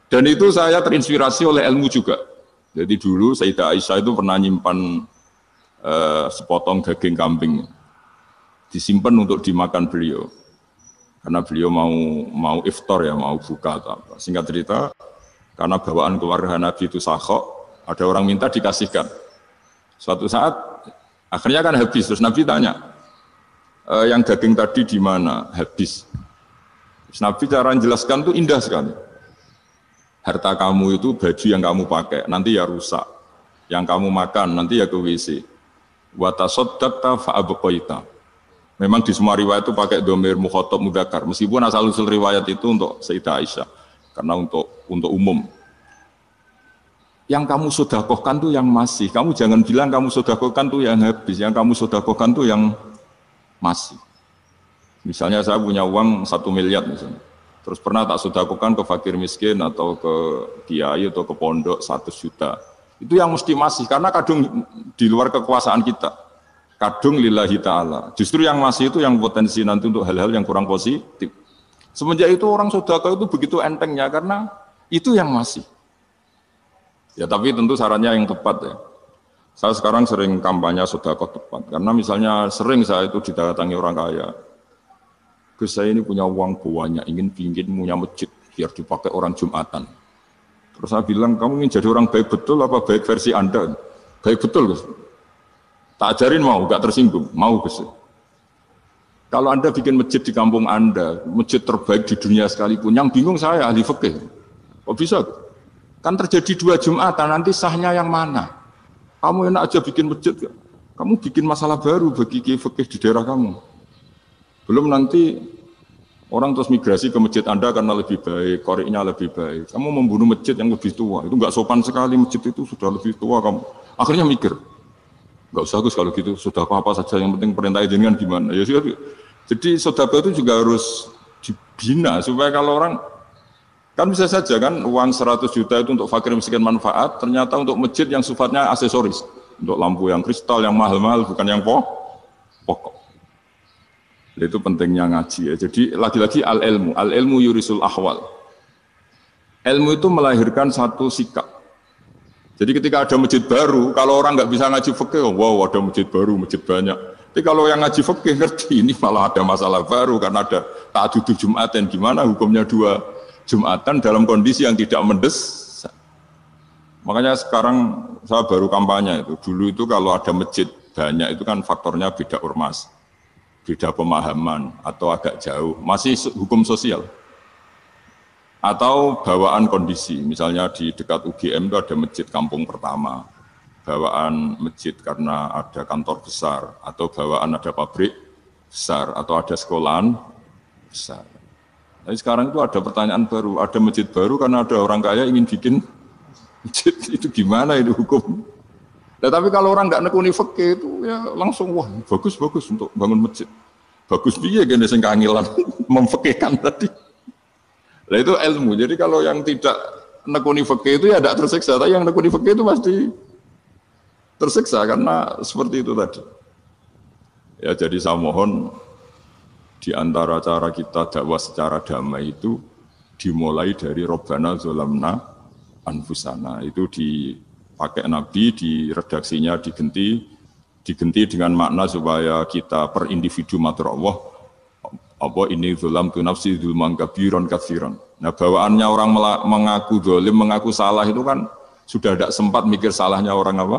Dan itu saya terinspirasi oleh ilmu juga. Jadi dulu Sayyidah Aisyah itu pernah nyimpan sepotong daging kambing. Disimpan untuk dimakan beliau. Karena beliau mau iftar ya, mau buka atau apa. Singkat cerita, karena bawaan keluarga Nabi itu sakhok, ada orang minta dikasihkan. Suatu saat, akhirnya kan habis. Terus Nabi tanya, yang daging tadi di mana? Habis. Terus Nabi cara menjelaskan itu indah sekali. Harta kamu itu baju yang kamu pakai, nanti ya rusak. Yang kamu makan, nanti ya ke WC. Wa tasaddaqta fa abqaita. Memang di semua riwayat itu pakai dhamir mukhatab mudzakkar. Meskipun asal-usul riwayat itu untuk Sayyidah Aisyah. Karena untuk umum. Yang kamu sedekahkan itu yang masih. Kamu jangan bilang kamu sedekahkan itu yang habis. Yang kamu sedekahkan itu yang masih. Misalnya saya punya uang 1 miliar misalnya. Terus pernah tak sedekahkan ke fakir miskin atau ke kiai atau ke pondok 100 juta. Itu yang mesti masih. Karena kadung di luar kekuasaan kita. Kadung lillahi ta'ala. Justru yang masih itu yang potensi nanti untuk hal-hal yang kurang positif. Semenjak itu orang sedekah itu begitu entengnya karena itu yang masih. Ya tapi tentu sarannya yang tepat ya. Saya sekarang sering kampanye sedekah tepat. Karena misalnya sering saya itu didatangi orang kaya. Gus saya ini punya uang banyak, ingin punya masjid biar dipakai orang Jumatan. Terus saya bilang, kamu ingin jadi orang baik betul apa baik versi Anda? Baik betul Gus. Tak ajarin mau, gak tersinggung, mau Gus. Kalau Anda bikin masjid di kampung Anda, masjid terbaik di dunia sekalipun, yang bingung saya ahli fikih. Kok bisa? Kan terjadi 2 Jumatan, nanti sahnya yang mana? Kamu enak aja bikin masjid, kamu bikin masalah baru bagi fikih di daerah kamu. Belum nanti orang terus migrasi ke masjid Anda karena lebih baik, koriknya lebih baik. Kamu membunuh masjid yang lebih tua, itu nggak sopan sekali, masjid itu sudah lebih tua kamu. Akhirnya mikir. Enggak usah Gus kalau gitu, sedekah apa saja yang penting perintah jenengan gimana. Ya sudah. Jadi sedekah itu juga harus dibina supaya kalau orang kan bisa saja kan uang 100 juta itu untuk fakir miskin manfaat, ternyata untuk masjid yang sifatnya aksesoris, untuk lampu yang kristal yang mahal-mahal bukan yang pokok. Itu pentingnya ngaji ya. Jadi lagi-lagi al-ilmu yurisul ahwal. Ilmu itu melahirkan satu sikap. Jadi ketika ada masjid baru, kalau orang nggak bisa ngaji fikih, wow ada masjid baru, masjid banyak. Tapi kalau yang ngaji fikih ngerti, ini malah ada masalah baru karena ada ta'adudul Jum'atan. Gimana hukumnya 2 Jum'atan dalam kondisi yang tidak mendesak. Makanya sekarang saya baru kampanye itu. Dulu itu kalau ada masjid banyak itu kan faktornya beda ormas, beda pemahaman atau agak jauh, masih hukum sosial. Atau bawaan kondisi, misalnya di dekat UGM itu ada masjid kampung pertama, bawaan masjid karena ada kantor besar, atau bawaan ada pabrik besar, atau ada sekolahan besar. Tapi sekarang itu ada pertanyaan baru, ada masjid baru karena ada orang kaya ingin bikin masjid, itu gimana itu hukum? Nah, tapi kalau orang nggak nekuni fikih itu ya langsung wah bagus untuk bangun masjid. Bagus piye gene sing kangelan memfikihkan tadi. Nah itu ilmu. Jadi kalau yang tidak nekuni fikih itu ya tidak tersiksa, tapi yang nekuni fikih itu pasti tersiksa karena seperti itu tadi. Ya jadi saya mohon di antara cara kita dakwah secara damai itu dimulai dari Robbana Zolamna Anfusana. Itu dipakai Nabi, di redaksinya diganti Diganti dengan makna supaya kita per individu matur Allah, apa ini zulam tu nafsi zulman kabiron katsiron. Nah bawaannya orang mengaku zalim, mengaku salah itu kan sudah tidak sempat mikir salahnya orang apa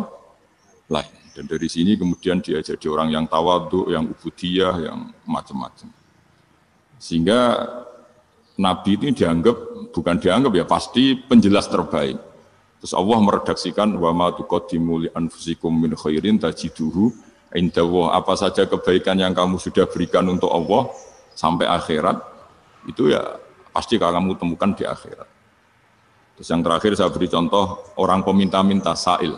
lain. Dan dari sini kemudian dia jadi orang yang tawadhu, yang ubudiyah, yang macam-macam. Sehingga Nabi ini bukan dianggap ya, pasti penjelas terbaik. Terus Allah meredaksikan wa ma tuqaddimu li anfusikum min khairin tajiduhu indallah. Apa saja kebaikan yang kamu sudah berikan untuk Allah sampai akhirat, itu ya pasti kamu temukan di akhirat. Terus yang terakhir saya beri contoh orang peminta-minta sa'il.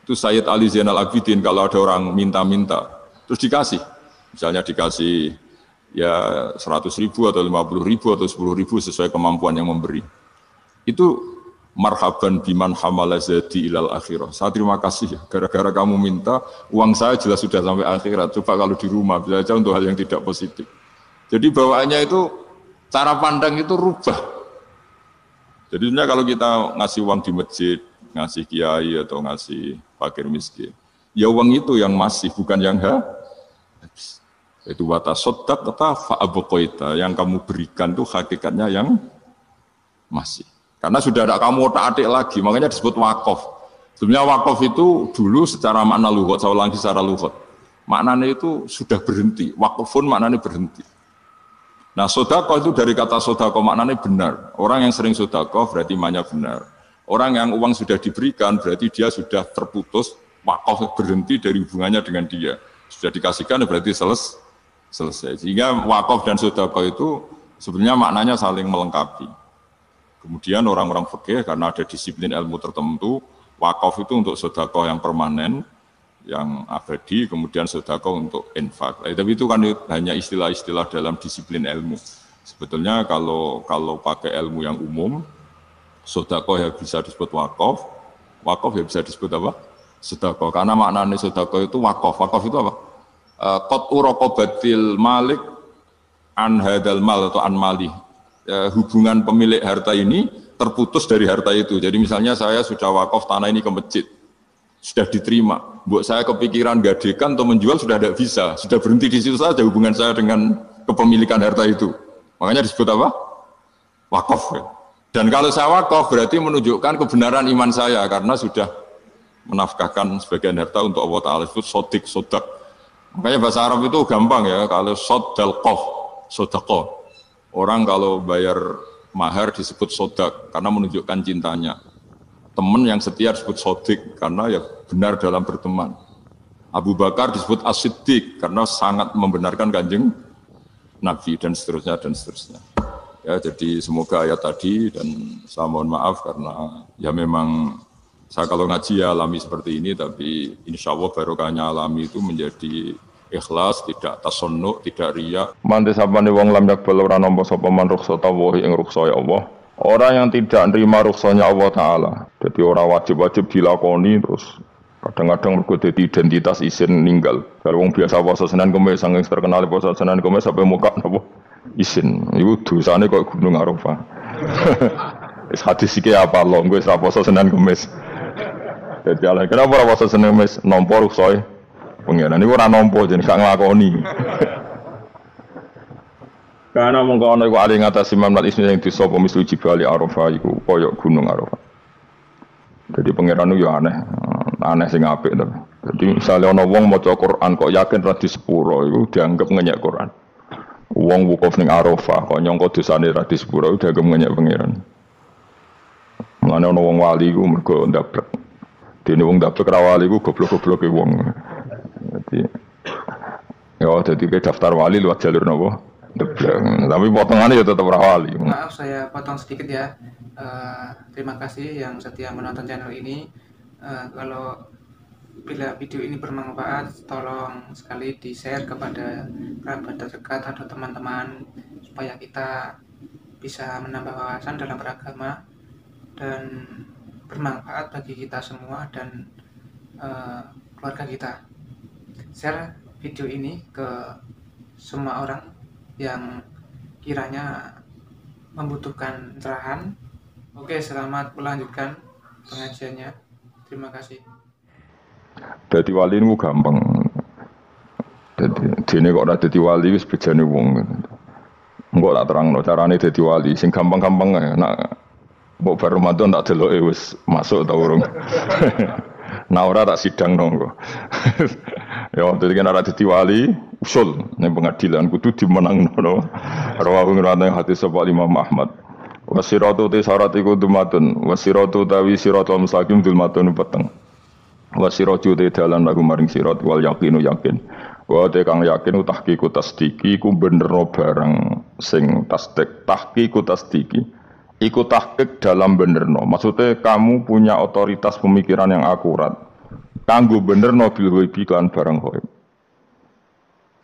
Itu Sayyid Ali Zainal Abidin kalau ada orang minta-minta, terus dikasih. Misalnya dikasih ya 100.000 atau 50.000 atau 10.000 sesuai kemampuan yang memberi. Itu marhaban biman hamala zadi ilal akhirah. Saya terima kasih ya, gara-gara kamu minta, uang saya jelas sudah sampai akhirat. Coba kalau di rumah, bisa aja untuk hal yang tidak positif. Jadi bawaannya itu, cara pandang itu rubah. Jadi sebenarnya kalau kita ngasih uang di masjid, ngasih kiai atau ngasih fakir miskin, ya uang itu yang masih, bukan yang habis. Itu wata sodak kata fa'abuqoita, yang kamu berikan itu hakikatnya yang masih. Karena sudah ada kamu otak-atik lagi, makanya disebut wakaf. Sebenarnya wakaf itu dulu secara makna lughat, saya ulangi secara lughat. Maknanya itu sudah berhenti, wakafun maknanya berhenti. Nah sodakoh itu dari kata sodakoh maknanya benar. Orang yang sering sodakoh berarti imannya benar. Orang yang uang sudah diberikan berarti dia sudah terputus, wakaf berhenti dari hubungannya dengan dia. Sudah dikasihkan berarti selesai. Sehingga wakaf dan sodakoh itu sebenarnya maknanya saling melengkapi. Kemudian orang-orang fikih karena ada disiplin ilmu tertentu, wakaf itu untuk sedekah yang permanen, yang abadi, kemudian sedekah untuk infak. Tapi itu kan hanya istilah-istilah dalam disiplin ilmu. Sebetulnya kalau pakai ilmu yang umum, sedekah ya bisa disebut wakaf ya bisa disebut apa? Sedekah. Karena maknanya sedekah itu wakaf. Wakaf itu apa? Qat'u raqabatil malik an hadal mal atau an mali. Hubungan pemilik harta ini terputus dari harta itu. Jadi misalnya saya sudah wakaf tanah ini ke masjid, sudah diterima. Buat saya kepikiran gadekan atau menjual sudah tidak bisa, sudah berhenti di situ saja hubungan saya dengan kepemilikan harta itu. Makanya disebut apa? Wakaf. Dan kalau saya wakaf berarti menunjukkan kebenaran iman saya karena sudah menafkahkan sebagian harta untuk Allah Ta'ala. Itu sodak. Makanya bahasa Arab itu gampang ya, kalau sodakoh. Orang kalau bayar mahar disebut sodak karena menunjukkan cintanya. Teman yang setia disebut sodik karena ya benar dalam berteman. Abu Bakar disebut as-siddiq karena sangat membenarkan kanjeng Nabi dan seterusnya dan seterusnya. Ya jadi semoga ayat tadi, dan saya mohon maaf karena ya memang saya kalau ngaji ya alami seperti ini, tapi insya Allah barokahnya alami itu menjadi ikhlas, tidak tasonnu, tidak riya. Mante sapane wong lam yakbal ora nampa sapa man rukhsata wa ing rukhsah Allah. Orang yang tidak nerima rukhsahnya Allah Ta'ala. Jadi orang wajib-wajib dilakoni terus kadang-kadang mergo dadi identitas isin ninggal. Kalau wong biasa puasa Senin Kamis saking terkenal puasa Senin Kamis sampai muka napa isin. Iku dosane kok Gunung Arafah. Wis hadis iki apa lho, wis ra puasa Senin Kamis. Jadi ala kenapa ora puasa Senin Kamis nampa rukhsah pengiran ini orang nompo jadi gak ngelakoni. Karena mengkono iku ali ngatasi mamlat ismi yang disopo mislu jibali Arafah iku koyok gunung Arafah. Jadi pengiran itu ya aneh sing apik to. Jadi misalnya ana wong maca Quran kok yakin ra di sepuro iku dianggap ngenyek Quran. Wong wukuf ning Arafah kok nyangka dosane ra di sepuro dianggap ngenyek pengiran. Mulane ana wong wali iku mergo ndablek. Dene wong ndablek ra wali iku goblok-gobloke wong. Jadi ke daftar wali lewat jalur nopo. Tapi potongannya ya tetap wali. Maaf saya potong sedikit ya. Terima kasih yang setia menonton channel ini. Kalau bila video ini bermanfaat, tolong sekali di-share kepada kerabat terdekat atau teman-teman supaya kita bisa menambah wawasan dalam beragama dan bermanfaat bagi kita semua dan keluarga kita. Share video ini ke semua orang yang kiranya membutuhkan cerahan. Oke, selamat melanjutkan pengajiannya. Terima kasih. Dadi wali niku gampang. Dadi dene kok ora dadi wali wis bejane wong. Engko tak terangno carane dadi wali sing gampang-gampang ae. Nak mbok bar Ramadan tak deloke wis masuk ta urung. Nah ora tak sidang nongko. Ya dadi kan ora dadi wali usul ning pengadilan kudu dimenangno. Rawahu ngene hadis sapa Imam Ahmad. Wasiratu te syarat iku dumatun, wasiratu tawi siratul mustaqim dumatun peteng. Wasiratu te dalan lagu maring sirat wal yaqinu yakin. Wa te kang yakin tahqiqu tasdiki ku benerno barang sing tasdik, tahqiqu tasdiki. Iku tahqiq dalam benerno. Maksudnya kamu punya otoritas pemikiran yang akurat. Kanggo benerno bil ghaibi kan barang ghaib.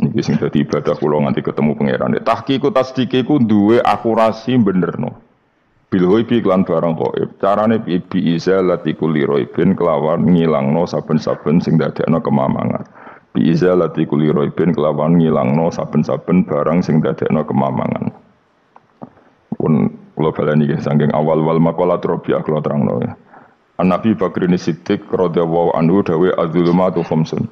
Niki sing dadi ibadah kula nganti ketemu pangeran. Tahqiqu tasdiki ku duwe akurasi benerno. Bil ghaibi lan barang ghaib. Carane bi izalati kulli ghaibin kelawan ngilangno saben-saben sing dadekno kemamangan. Bi izalati kulli ghaibin kelawan ngilangno saben-saben barang sing dadekno kemamangan. Pun kula baleni nggih saking awal wal maqalat rabi'ah kula terangno ya. An-Nabi Bakrin Siddiq radhiyallahu anhu dawe az-zulumatu khamsun.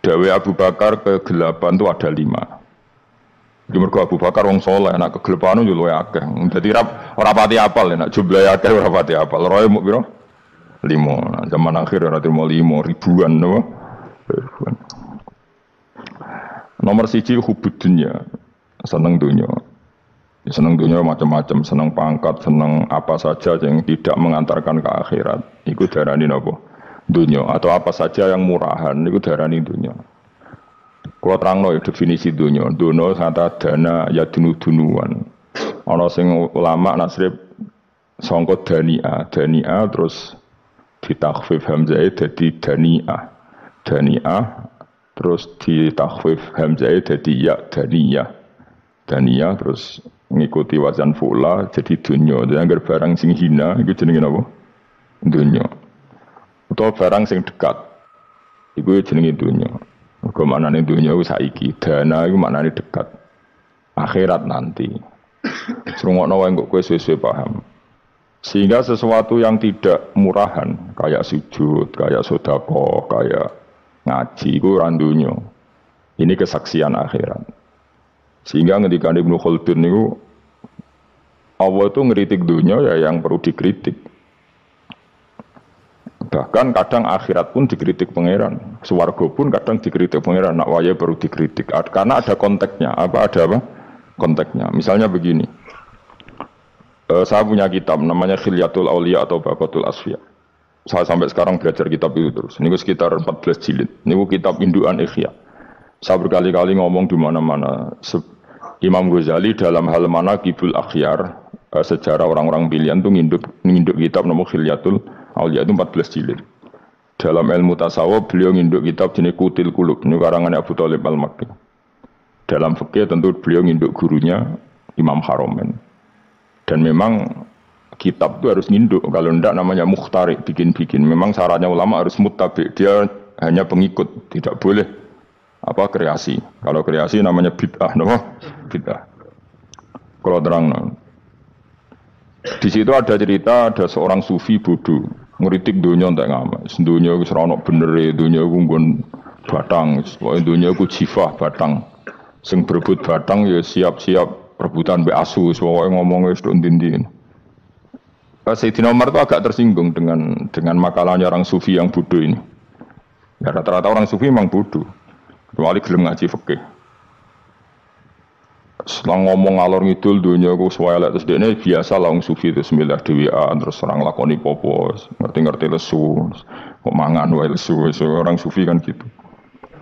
Dawe Abu Bakar kegelapan itu ada 5. Mergo Abu Bakar wong saleh, nek kegelapan yo luwih akeh. Dadi ora pati apal nek jumlahe akeh ora pati apal. Roe muk piro? 5. Nah, zaman akhir ora trimo 5 ribuan napa? Ribuan. Nomor 1 hubud dunya. Seneng dunya. Seneng dunia macam-macam, seneng pangkat, seneng apa saja yang tidak mengantarkan ke akhirat. Iku darani napa? Dunia atau apa saja yang murahan iku darani dunia. Kalau terangno definisi dunia, dunia kata dana ya dunuan. Ana sing ulama nasrib sangka dania terus ditakhfif hamzah dadi daniah. Daniah terus ditakhfif hamzah dadi ya daniyah. Daniyah terus ngikuti wazan fula jadi dunya. Jadi anggar barang sing hina iku jenenge apa? Dunya. Utawa barang sing dekat iku jenenge dunya. Mergo maknane dunya ku saiki, dana iku maknane dekat. Akhirat nanti. Srungokno wae kok kowe suwe-suwe paham. Sehingga sesuatu yang tidak murahan kayak sujud, kayak sedekah, kayak ngaji iku ora dunya. Ini kesaksian akhirat. Sehingga ketika Ibnu Khaldun itu Allah itu ngeritik dunia ya yang perlu dikritik. Bahkan kadang akhirat pun dikritik pangeran, swarga pun kadang dikritik pangeran. Nak waya perlu dikritik karena ada konteksnya. Ada apa? Konteksnya. Misalnya begini. Saya punya kitab namanya Khilyatul Auliya atau Baqatul Asfiya. Saya sampai sekarang belajar kitab itu terus. Ini sekitar 14 jilid. Ini kitab indukan Ihya. Saya berkali-kali ngomong di mana-mana. Imam Ghazali dalam hal mana Kibul Akhyar, sejarah orang-orang pilihan itu nginduk kitab nama Khilyatul Auliya itu 14 jilid. Dalam ilmu tasawuf beliau nginduk kitab jenis Kutil Qulub, ini karangan Abu Thalib Al-Makki. Dalam fikih tentu beliau nginduk gurunya Imam Haromen. Dan memang kitab itu harus nginduk, kalau tidak namanya mukhtarik, bikin-bikin. Memang syaratnya ulama harus muttabi, dia hanya pengikut, tidak boleh kreasi. Kalau kreasi namanya bid'ah, bid'ah. Kalau terang, di situ ada cerita ada seorang sufi bodoh ngeritik dunia entek ngamak. Dunia wis ora ono benere, dunia ku nggon batang, pokoke dunia ku jifah batang. Sing berebut batang ya siap-siap rebutan mbek asu, pokoke ngomong wis tok ndi-ndi. Sayyidina Umar itu agak tersinggung dengan makalahnya orang sufi yang bodoh ini. Ya rata-rata orang sufi memang bodoh. Kecuali gelem ngaji fikih. Setelah ngomong ngalor ngidul dunia ku suwelek terus dene biasa lah wong sufi itu semilah dhewean terus orang lakoni popo, ngerti-ngerti lesu, kok mangan wae lesu, orang sufi kan gitu.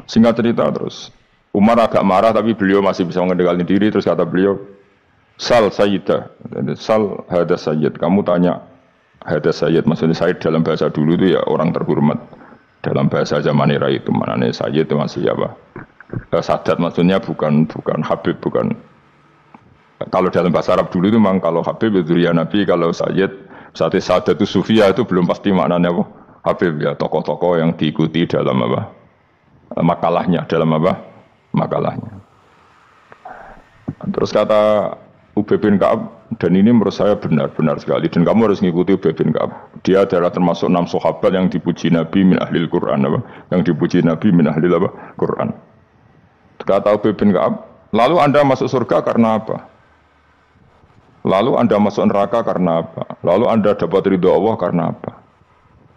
Singkat cerita terus Umar agak marah tapi beliau masih bisa mengendalikan diri terus kata beliau, "Sal sayyidah." Sal hada sayyid. Kamu tanya hada sayyid, maksudnya sayyid dalam bahasa dulu itu ya orang terhormat. Dalam bahasa zaman era itu manane sayyid itu masih apa? Sadat maksudnya bukan Habib, bukan. Kalau dalam bahasa Arab dulu itu memang kalau Habib itu ya Nabi, kalau sayyid sadat itu sufia itu belum pasti maknanya apa? Habib ya tokoh-tokoh yang diikuti dalam apa? Makalahnya, dalam apa? Makalahnya. Terus kata Ubay bin Ka'ab, dan ini menurut saya benar sekali, dan kamu harus mengikuti Ubay bin Ka'ab. Dia adalah termasuk 6 sahabat yang dipuji Nabi min ahlil Quran, apa? Yang dipuji Nabi min ahlil apa? Quran. Kata Ubay bin Ka'ab, lalu Anda masuk surga karena apa? Lalu Anda masuk neraka karena apa? Lalu Anda dapat ridho Allah karena apa?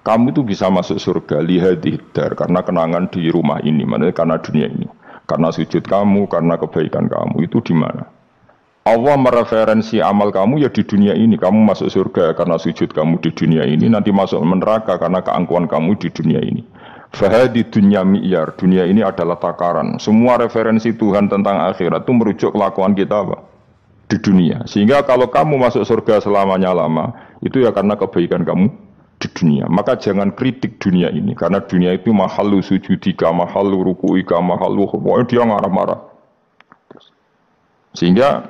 Kamu itu bisa masuk surga lihadidar karena kenangan di rumah ini, maksudnya karena dunia ini, karena sujud kamu, karena kebaikan kamu. Itu di mana? Allah mereferensi amal kamu ya di dunia ini. Kamu masuk surga karena sujud kamu di dunia ini, nanti masuk neraka karena keangkuhan kamu di dunia ini. Fahadi dunya mi'yar, dunia ini adalah takaran. Semua referensi Tuhan tentang akhirat itu merujuk kelakuan kita apa? Di dunia. Sehingga kalau kamu masuk surga selamanya lama, itu ya karena kebaikan kamu di dunia. Maka jangan kritik dunia ini, karena dunia itu mahalu sujudika, mahalu ruku'ika, mahalu pokoknya dia marah-marah. Sehingga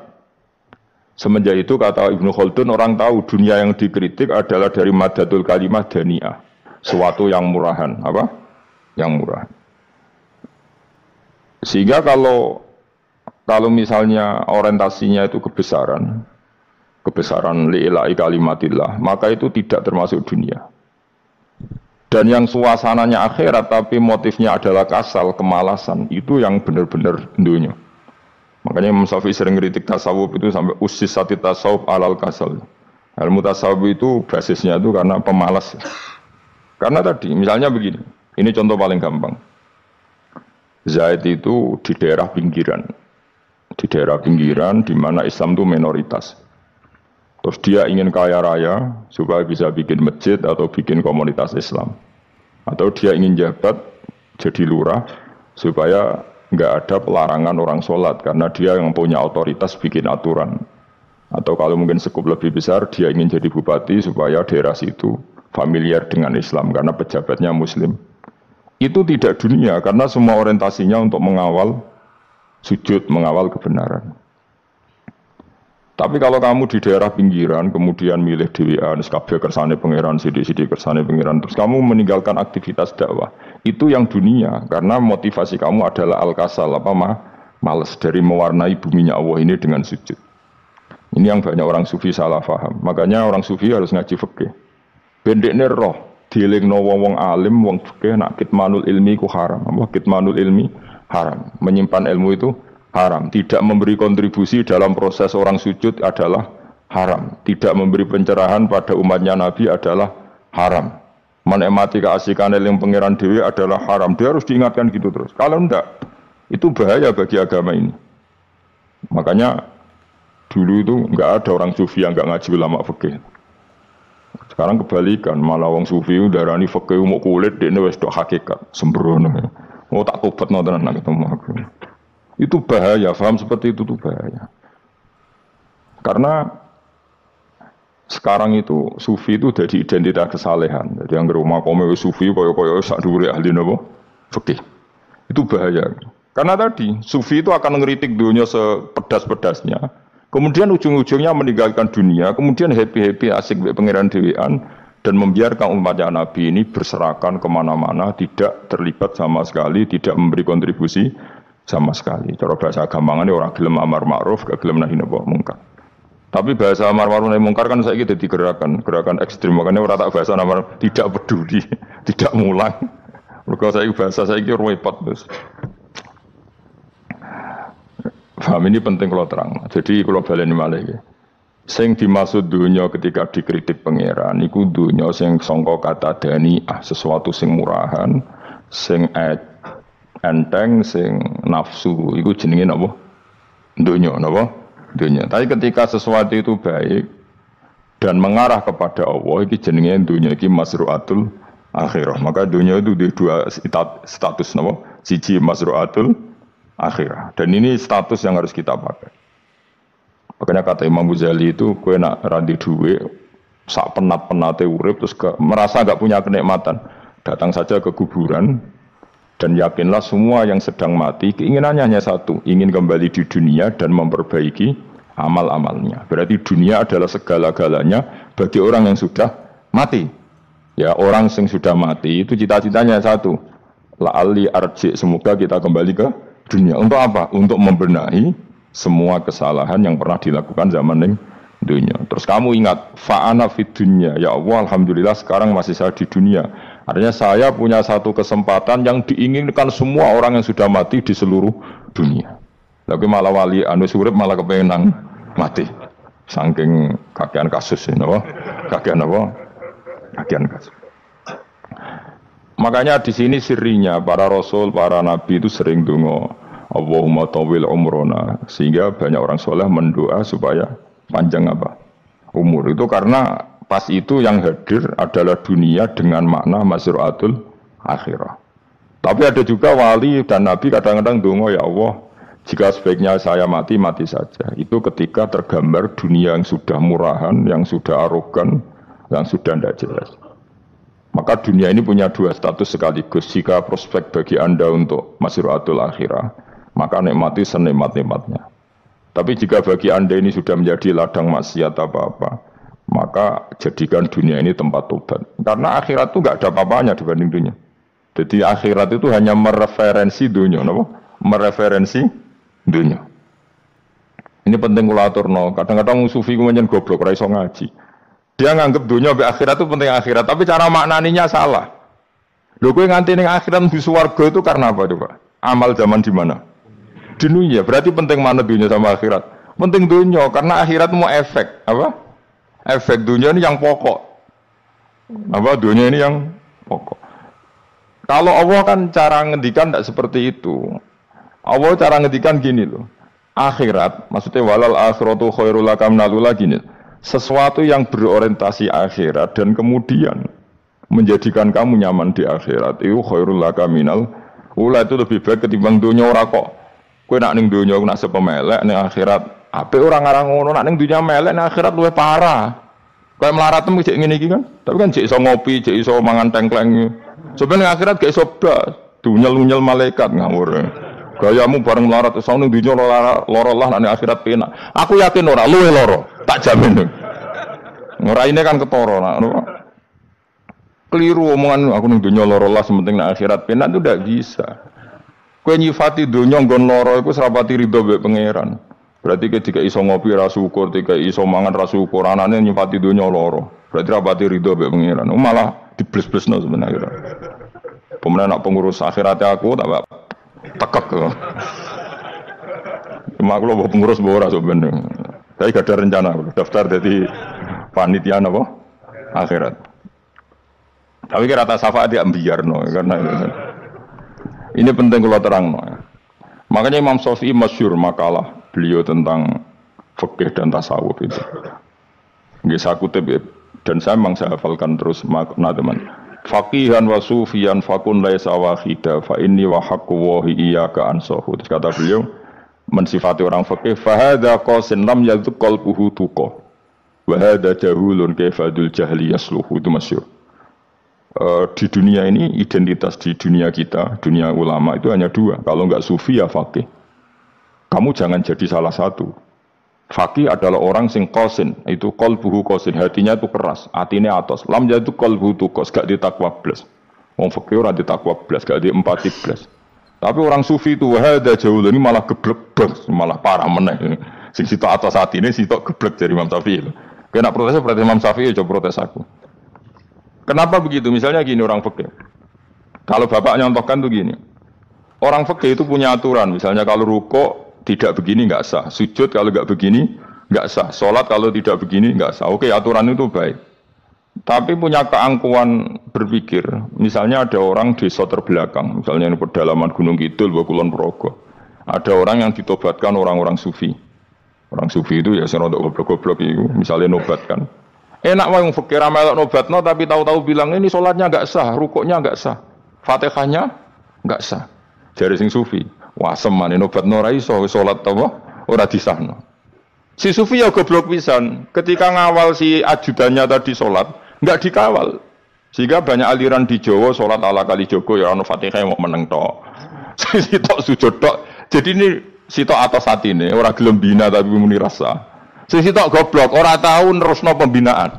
semenjak itu kata Ibnu Khaldun, orang tahu dunia yang dikritik adalah dari madatul kalimah daniyah, suatu yang murahan, apa? Yang murah. Sehingga kalau misalnya orientasinya itu kebesaran li'ilai kalimatillah, maka itu tidak termasuk dunia. Dan yang suasananya akhirat tapi motifnya adalah kasal, kemalasan, itu yang benar-benar dunia. Makanya Imam Syafi'i sering kritik tasawuf itu sampai ussisati tasawuf alal kasal. Ilmu tasawuf itu basisnya itu karena pemalas. Karena tadi misalnya begini, ini contoh paling gampang. Zaid itu di daerah pinggiran. Di daerah pinggiran di mana Islam itu minoritas. Terus dia ingin kaya raya supaya bisa bikin masjid atau bikin komunitas Islam. Atau dia ingin jabat jadi lurah supaya nggak ada pelarangan orang sholat karena dia yang punya otoritas bikin aturan. Atau kalau mungkin skup lebih besar, dia ingin jadi bupati supaya daerah situ familiar dengan Islam karena pejabatnya Muslim. Itu tidak dunia karena semua orientasinya untuk mengawal sujud, mengawal kebenaran. Tapi kalau kamu di daerah pinggiran, kemudian milih dewean, kabeh kersane pangeran, sidik-sidik kersane pangeran, terus kamu meninggalkan aktivitas dakwah, itu yang dunia, karena motivasi kamu adalah al-kasal, malas dari mewarnai buminya Allah ini dengan sujud. Ini yang banyak orang sufi salah faham. Makanya orang sufi harus ngaji fikih. Bendekne roh, dielingno wong alim, wong fikih, nak kitmanul ilmi ku haram. Kitmanul ilmi haram. Menyimpan ilmu itu haram. Tidak memberi kontribusi dalam proses orang sujud adalah haram. Tidak memberi pencerahan pada umatnya Nabi adalah haram. Menikmati keasikan yang pangeran dewi adalah haram. Dia harus diingatkan gitu terus. Kalau enggak, itu bahaya bagi agama ini. Makanya dulu itu enggak ada orang sufi yang enggak ngaji ulama fikih. Sekarang kebalikan, malah orang sufi darani fikih mau kulit dia wis tok hakikat sembrono. Oh tak tobat nonton anak ketemu aku. Itu bahaya, paham seperti itu tuh bahaya. Karena sekarang itu sufi itu jadi identitas kesalehan. Jadi yang rumah kome sufi koyo sak dhuwure ahli napa? Fikih. Itu bahaya. Karena tadi sufi itu akan ngeritik dunia sepedas-pedasnya. Kemudian ujung-ujungnya meninggalkan dunia, kemudian happy-happy asik pangeran dewean dan membiarkan umatnya Nabi ini berserakan kemana-mana, tidak terlibat sama sekali, tidak memberi kontribusi sama sekali. Cara bahasa gampangane orang gelem amar ma'ruf, gak gelem nahi mungkar. Tapi bahasa amar ma'ruf nahi mungkar kan saiki dadi gerakan ekstrem, makanya ora tak bahasa amar tidak peduli, tidak mulang. Mergo saiki bahasa saiki repot terus. Paham ini penting kalau terang. Jadi kalau baleni malih iki. Sing dimaksud dunya ketika dikritik pangeran iku dunya sing sangka kata dani'ah, sesuatu sing murahan, sing enteng, sing nafsu, iku jenenge napa? Dunya napa? Dunya. Tapi ketika sesuatu itu baik dan mengarah kepada Allah, iki jenenge dunya iki masru'atul akhirah. Maka dunya itu di dua status napa? Siji masru'atul akhirah. Dan ini status yang harus kita pakai. Makanya kata Imam Ghazali itu, kowe nak randi duwe sak penat-penate urip terus merasa enggak punya kenikmatan, datang saja ke kuburan dan yakinlah semua yang sedang mati keinginannya hanya satu, ingin kembali di dunia dan memperbaiki amal-amalnya. Berarti dunia adalah segala-galanya bagi orang yang sudah mati. Ya, orang yang sudah mati itu cita-citanya satu, la'ali arji, semoga kita kembali ke dunia. Untuk apa? Untuk membenahi semua kesalahan yang pernah dilakukan zaman ning dunia. Terus kamu ingat, fa'ana fid dunya, ya Allah, alhamdulillah sekarang masih saya di dunia. Artinya saya punya satu kesempatan yang diinginkan semua orang yang sudah mati di seluruh dunia. Tapi malah wali anu urip malah kepengen mati. Saking kakean kasus ini, apa? Kakean apa? Kakean kasus. Makanya di sini sirinya para rasul, para nabi itu sering donga, Allahumma tawil umrona, sehingga banyak orang soleh mendoa supaya panjang apa? Umur. Itu karena pas itu yang hadir adalah dunia dengan makna masru'atul akhirah. Tapi ada juga wali dan nabi kadang-kadang donga, ya Allah, jika sebaiknya saya mati, mati saja. Itu ketika tergambar dunia yang sudah murahan, yang sudah arogan, yang sudah tidak jelas. Maka dunia ini punya dua status sekaligus. Jika prospek bagi Anda untuk masru'atul akhirah, maka nikmati senikmat-nikmatnya. Tapi jika bagi Anda ini sudah menjadi ladang maksiat apa-apa, maka jadikan dunia ini tempat tobat. Karena akhirat itu nggak ada apa-apanya dibanding dunia. Jadi akhirat itu hanya mereferensi dunia, no? Mereferensi dunia. Ini penting kula aturno. Kadang-kadang sufi ku menyen goblok ora iso ngaji. Dia nganggep dunia be akhirat itu penting akhirat, tapi cara maknaninya salah. Lho kowe nganti ning akhirat mlebu swarga itu karena apa coba? Amal zaman di mana? Di dunia. Berarti penting mana dunia sama akhirat? Penting dunia karena akhirat mau efek, apa? Efek dunia ini yang pokok. Apa dunia ini yang pokok. Kalau Allah kan cara ngendikan tidak seperti itu. Allah cara ngendikan gini loh. Akhirat, maksudnya walal akhiratu khairul laka minal ula gini. Sesuatu yang berorientasi akhirat dan kemudian menjadikan kamu nyaman di akhirat itu khairul laka minal ula, itu lebih baik ketimbang dunia ora kok. Kowe nak ning dunia nak sepemelek ning akhirat apik ora ngarang ngono, nak ning dunia melek ning akhirat luwih parah. Kayak melaratmu cek ngene iki kan. Tapi kan cek iso ngopi, cek iso mangan tengkleng. Sebenarnya akhirat gak iso blas, dunyel-unyel malaikat ngawur. Gayamu bareng melarat iso ning dunya loro lah nek akhirat penak. Aku yakin ora luwih loro, tak jamin. Nguraine kan ketara nak. Keliru omongan aku ning dunya loro lah sementing nek akhirat penak itu ndak bisa. Kowe nyifati dunya nggon loro iku serapati ridho mbek pangeran. Berarti ketika iso ngopi ra syukur, ketika iso mangan ra syukur, anane nyifati dunya loro. Berarti rapati ridho mbek pangeran. Malah dibles-blesno sebenarnya. Pemenang nak pengurus akhirat aku tak tekek. Cuma aku lo pengurus ora sebenarnya. Tapi gak ada rencana daftar jadi panitia apa? Akhirat. Tapi kira rata syafaat dia biarno karena ini penting kalau terang. Makanya Imam Syafi'i masyhur makalah beliau tentang fikih dan tasawuf itu. Nggih saya kutip dan saya memang saya hafalkan terus makna teman. Faqihan wa sufiyan fakun laisa wahida fa inni wa haqqu wahi iyyaka ansahu. Terus kata beliau mensifati orang fikih fa hadza qasin lam yadhuk qalbuhu tuqa wa hadza jahulun kaifadul jahli yasluhu. Itu masyhur. Di dunia ini identitas di dunia kita, dunia ulama itu hanya dua. Kalau enggak sufi ya faqih. Kamu jangan jadi salah satu. Faqih adalah orang sing qasin, itu qalbuhu qasin, hatinya itu keras, hatinya atos. Lam jadu qalbuhu tuqas, gak ditakwa blas. Wong faqih ora ditakwa blas, gak diempati blas. Tapi orang sufi itu hadza jauh ini malah geblek blas, malah parah meneh. Sing sitok atos hatine sitok geblek dari Imam Syafi'i. Kena protes berarti Imam Syafi'i coba protes aku. Kenapa begitu? Misalnya gini orang fikih. Kalau bapak nyontohkan tuh gini. Orang fikih itu punya aturan, misalnya kalau rukuk tidak begini nggak sah, sujud kalau nggak begini nggak sah, sholat kalau tidak begini nggak sah. Oke, aturan itu baik. Tapi punya keangkuhan berpikir. Misalnya ada orang desa terbelakang, misalnya di pedalaman Gunung Kidul, Kulon Progo. Ada orang yang ditobatkan orang-orang sufi. Orang sufi itu ya serodok goblok-goblok itu, misalnya nobatkan. Enak wong fikir melok nobatno tapi tahu-tahu bilang ini sholatnya nggak sah, rukuknya nggak sah, Fatihahnya nggak sah. Dari sing sufi. Wah semane nobatno ora iso salat apa ora disahno. Si sufi ya goblok pisan. Ketika ngawal si ajudannya tadi salat, enggak dikawal. Sehingga banyak aliran di Jawa salat ala kali Jogo ya ono Fatihah mau meneng tok. Sitok sujud tok. Jadi ini sitok atas atine ora gelem bina tapi muni rasa. Sitok goblok ora tahu nerusno pembinaan.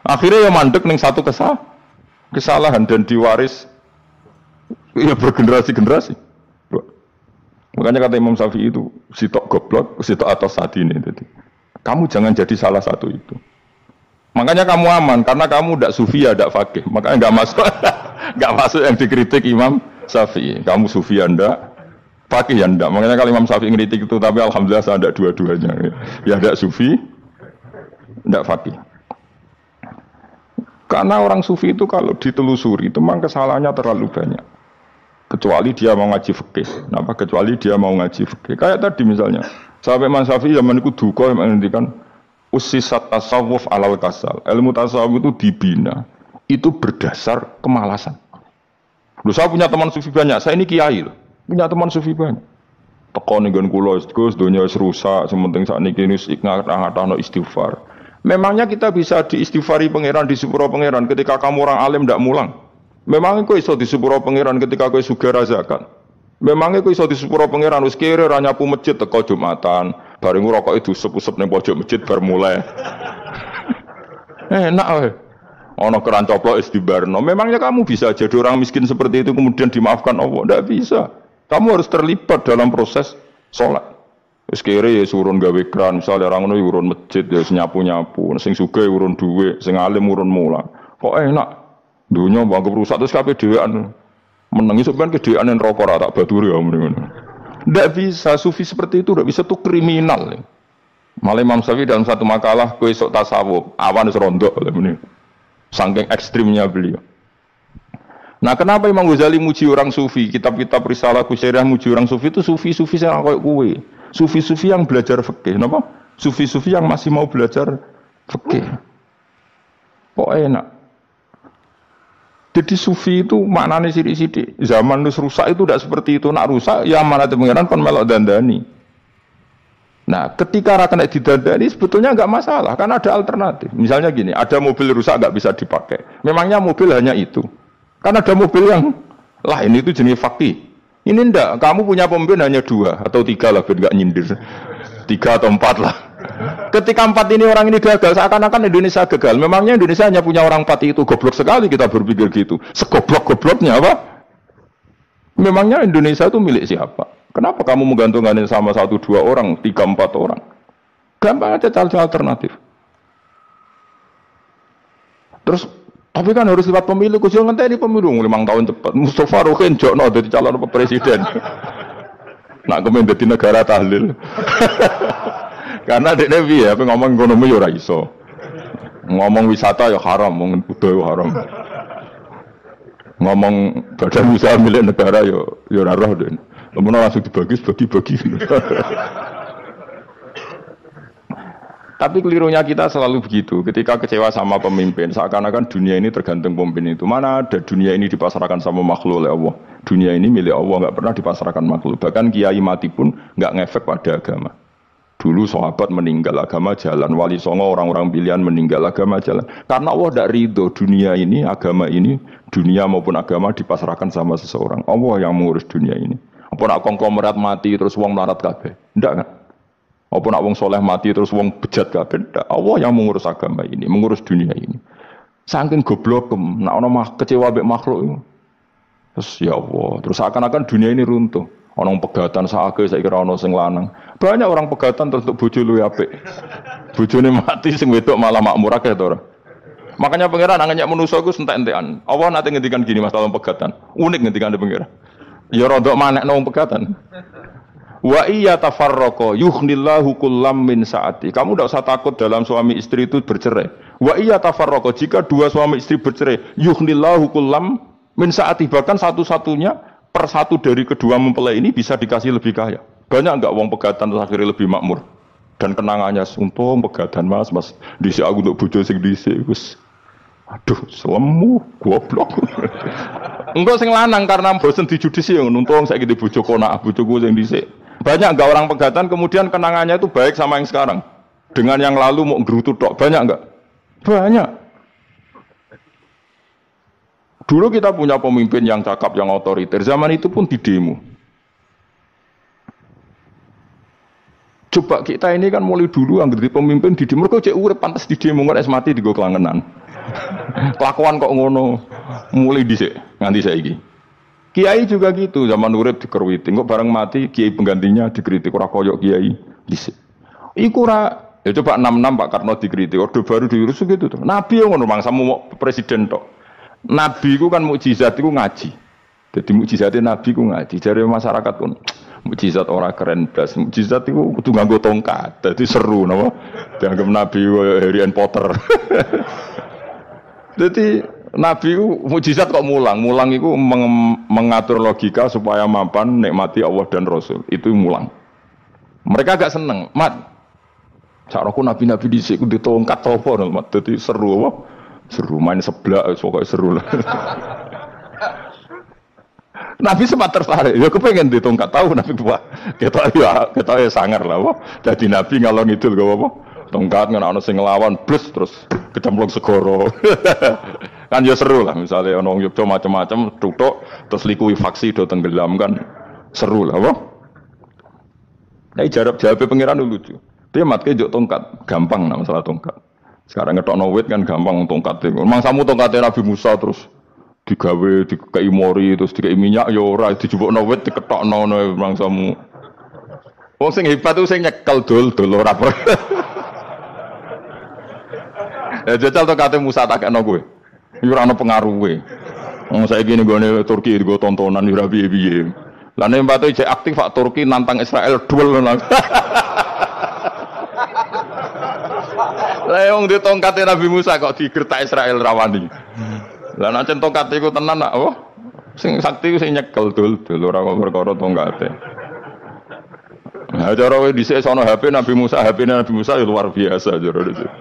Akhirnya ya mandek ning satu kesalahan dan diwaris ya bergenerasi-generasi. Makanya kata Imam Syafi'i itu sitok goblok, sitok atas hati ini. Jadi, kamu jangan jadi salah satu itu. Makanya kamu aman karena kamu tidak sufi ya, tidak fakih. Makanya nggak masuk, nggak masuk yang dikritik Imam Syafi'i. Kamu sufi ya ndak, fakih ya ndak. Makanya kalau Imam Syafi'i ngeritik itu, tapi alhamdulillah saya ada dua-duanya. Ya ndak sufi, ndak fakih. Karena orang sufi itu kalau ditelusuri itu memang kesalahannya terlalu banyak. Kecuali dia mau ngaji fikih. Kenapa? Kecuali dia mau ngaji fikih. Kayak tadi misalnya, sampai Imam Syafi'i zaman itu duka yang menghentikan usisat tasawuf alal kasal. Ilmu tasawuf itu dibina. Itu berdasar kemalasan. Loh, saya punya teman sufi banyak. Saya ini kiai loh. Punya teman sufi banyak. Tekon dengan kulo, Gus, dunia rusak. Sementing saat ini ngatah-ngatah istighfar. Memangnya kita bisa diistighfari pangeran di sepuro pangeran ketika kamu orang alim tidak mulang? Memangnya kau iso di sepuro pangeran ketika kau sugih zakat? Memangnya kau iso di sepuro pangeran wis kere ra nyapu masjid teko Jumatan, bareng ngrokok itu usep-usep ning pojok masjid bar mulai. Enak wae. Ana keran coplok wis dibarno. Memangnya kamu bisa jadi orang miskin seperti itu kemudian dimaafkan Allah? Tidak bisa. Kamu harus terlibat dalam proses sholat. Wis kere ya urun gawe kran, misale orang ngono urun masjid ya nyapu-nyapu, sing sugih urun dhuwit, sing alim urun mulang. Kok enak? Dunya bangke rusak terus kabeh dhewean. Menengi sampean kedhewean neraka ra tak baturi ya ngono. Ndak bisa, sufi seperti itu ndak bisa, tuh kriminal. Malah Imam Syafi'i dalam satu makalah kowe sok tasawuf, awan wis rondok ngene. Saking ekstrimnya beliau. Nah, kenapa Imam Ghazali muji orang sufi? Kitab-kitab Risalah Qusairiyah muji orang sufi itu sufi-sufi sing koyo kowe. Sufi-sufi yang belajar fikih, napa? Sufi-sufi yang masih mau belajar fikih. Kok enak? Jadi sufi itu maknanya sidik-sidik. Zaman lu rusak itu tidak seperti itu. Nak rusak, ya mana pengiran kon melok dandani. Nah, ketika rakan didandani sebetulnya enggak masalah, karena ada alternatif. Misalnya gini, ada mobil rusak enggak bisa dipakai. Memangnya mobil hanya itu. Kan ada mobil yang lain itu jenis fakih. Ini enggak, kamu punya pemimpin hanya 2 atau 3 lah, biar enggak nyindir. 3 atau 4 lah. Ketika 4 ini orang ini gagal, seakan-akan Indonesia gagal. Memangnya Indonesia hanya punya orang 4 itu, goblok sekali kita berpikir gitu. Segoblok-gobloknya apa? Memangnya Indonesia itu milik siapa? Kenapa kamu menggantungkan sama 1-2 orang, 3-4 orang? Gampang aja cari alternatif. Terus tapi kan harus lewat pemilu, khusus ngenteni pemilu 5 tahun cepat. Mustafa Rokin jokno jadi calon presiden. Nak kemen dadi negara tahlil. Karena dekne piye apa ngomong ekonomi ya ora iso. Ngomong wisata ya haram, ngomong budaya haram. Ngomong badan usaha milik negara ya ora roh den. Lamun langsung dibagi-bagi. Tapi kelirunya kita selalu begitu. Ketika kecewa sama pemimpin, seakan-akan dunia ini tergantung pemimpin itu. Mana ada dunia ini dipasrahkan sama makhluk oleh Allah. Dunia ini milik Allah, nggak pernah dipasrahkan makhluk. Bahkan kiai mati pun nggak ngefek pada agama. Dulu sahabat meninggal agama jalan, wali songo orang-orang pilihan meninggal agama jalan. Karena Allah tidak ridho dunia ini, agama ini, dunia maupun agama dipasrahkan sama seseorang. Allah yang mengurus dunia ini. Apa nak konglomerat mati terus wong melarat kabeh? Enggak kan? Apa nak wong soleh mati terus wong bejat kabeh? Enggak. Allah yang mengurus agama ini, mengurus dunia ini. Saking goblok nak ono kecewa mbek makhluk itu. Terus ya Allah, terus seakan-akan dunia ini runtuh. Orang pegatan saake saya kira ono sing lanang. Banyak orang pegatan terus untuk bojo luwih apik. Bojone mati sing wedok malah makmur akeh to ora. Makanya pangeran anggap manusa iku entek-entekan. Allah nate ngendikan gini masalah pegatan. Unik ngendikan pangeran. Ya rodok manekno wong pegatan. Wa iya tafarraqa yughnillahu kullam min saati. Kamu tidak usah takut dalam suami istri itu bercerai. Wa iya tafarraqa, jika 2 suami istri bercerai, yughnillahu kullam min saati, bahkan satu-satunya per 1 dari kedua mempelai ini bisa dikasih lebih kaya. Banyak enggak wong pegatan terus akhirnya lebih makmur. Dan kenangannya untung pegatan Mas dhisik aku untuk bojo sing dhisik wis. Aduh, selemu goblok. Engko sing lanang karena bosen dijudisi ya untung saiki di bojo konak bojoku sing dhisik. Banyak enggak orang pegatan kemudian kenangannya itu baik sama yang sekarang. Dengan yang lalu mau gerutu tok, banyak enggak? Banyak. Dulu kita punya pemimpin yang cakap, yang otoriter. Zaman itu pun didemo. Coba kita ini kan mulai dulu anggere pemimpin didemo, kok cek urip pantes didemo kok es mati digo kelangenan. Kelakuan kok ngono. Mulai dhisik nganti saiki. Kiai juga gitu, zaman urip dikerwiti, kok bareng mati kiai penggantinya dikritik ora koyok kiai dhisik. Iku ora ya coba 66 Pak Karno dikritik, orde baru diurus gitu tuh. Nabi yang ngono mangsamu mau presiden tok. Nabi ku kan mukjizat iku ngaji. Jadi mukjizatnya Nabi ku ngaji. Jare masyarakat pun mukjizat ora keren blas. Mukjizat iku kudu nganggo tongkat. Dadi seru napa? Dianggap Nabi Harry Potter. Jadi Nabi itu mukjizat kok mulang itu mengatur logika supaya mapan nikmati Allah dan Rasul itu mulang. Mereka agak seneng, mat. Caraku nabi-nabi dhisik ku ditongkat apa mat. Dadi seru apa? Seru main seblak pokoknya seru lah. Nabi sempat tertarik, ya kepengen ditongkat tahu Nabi tua. Kita ya sangar lah apa. Jadi Nabi ngalor ngidul gak apa. Tongkat kan ana sing nglawan blus terus kecemplung segoro. Kan ya seru lah misalnya ono Yogyo macam-macam tutuk terus likuifaksi do tenggelam kan seru lah apa. Nah jawab pengiran lucu. Dia matke njuk tongkat gampang nah masalah tongkat. Sekarang ngetokno wit kan gampang tongkat itu. Memang samu tongkate Nabi Musa terus digawe dikei mori terus dikei minyak ya ora dijupukno wit diketokno memang samu. Wong sing hebat itu sing nyekel dol ora per. Ya jajal tongkate Musa tak kena kowe. Iku ora ana pengaruhe. Wong saiki ning gone Turki digo tontonan ora piye-piye. Lah nek mbate jek aktif Pak Turki nantang Israel duel. Lah wong di tongkate Nabi Musa kok digertak Israel rawani. Lah nek tongkate iku tenan nak oh sing sakti sing nyekel dul ora kok perkara tongkate. Nah cara kowe dhisik sono HP Nabi Musa ya luar biasa jare dhisik.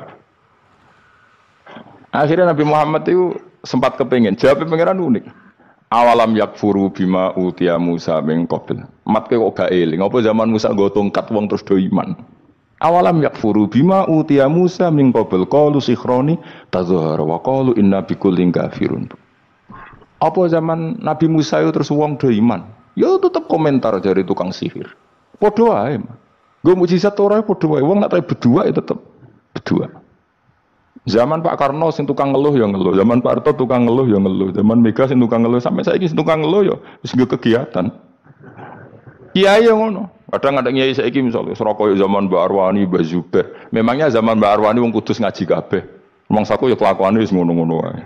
Akhirnya Nabi Muhammad itu sempat kepengen jawab pengiran unik. Awalam yakfuru bima utia Musa min qabl. Matke kok gak eling apa zaman Musa nggo tongkat wong terus do iman. Awalam yakfuru bima utia Musa min qabl qalu sikhroni tazahara wa qalu inna bikullin kafirun. Apa zaman Nabi Musa itu terus wong do iman? Ya tetep komentar dari tukang sihir. Padha wae. Nggo mukjizat ora padha wae wong nek berdua ya tetep berdua. Zaman Pak Karno sing tukang ngeluh ya ngeluh, zaman Pak Harto tukang ngeluh ya ngeluh, zaman Mega sing tukang ngeluh sampai saiki sing tukang ngeluh ya wis nggo kegiatan. Kiai yang ngono. Kadang ada kiai saiki misalnya Surabaya zaman Mbak Arwani, Mbak Zubair. Memangnya zaman Mbak Arwani wong kudus ngaji kabeh. Mangsaku ya kelakuane wis ngono-ngono wae.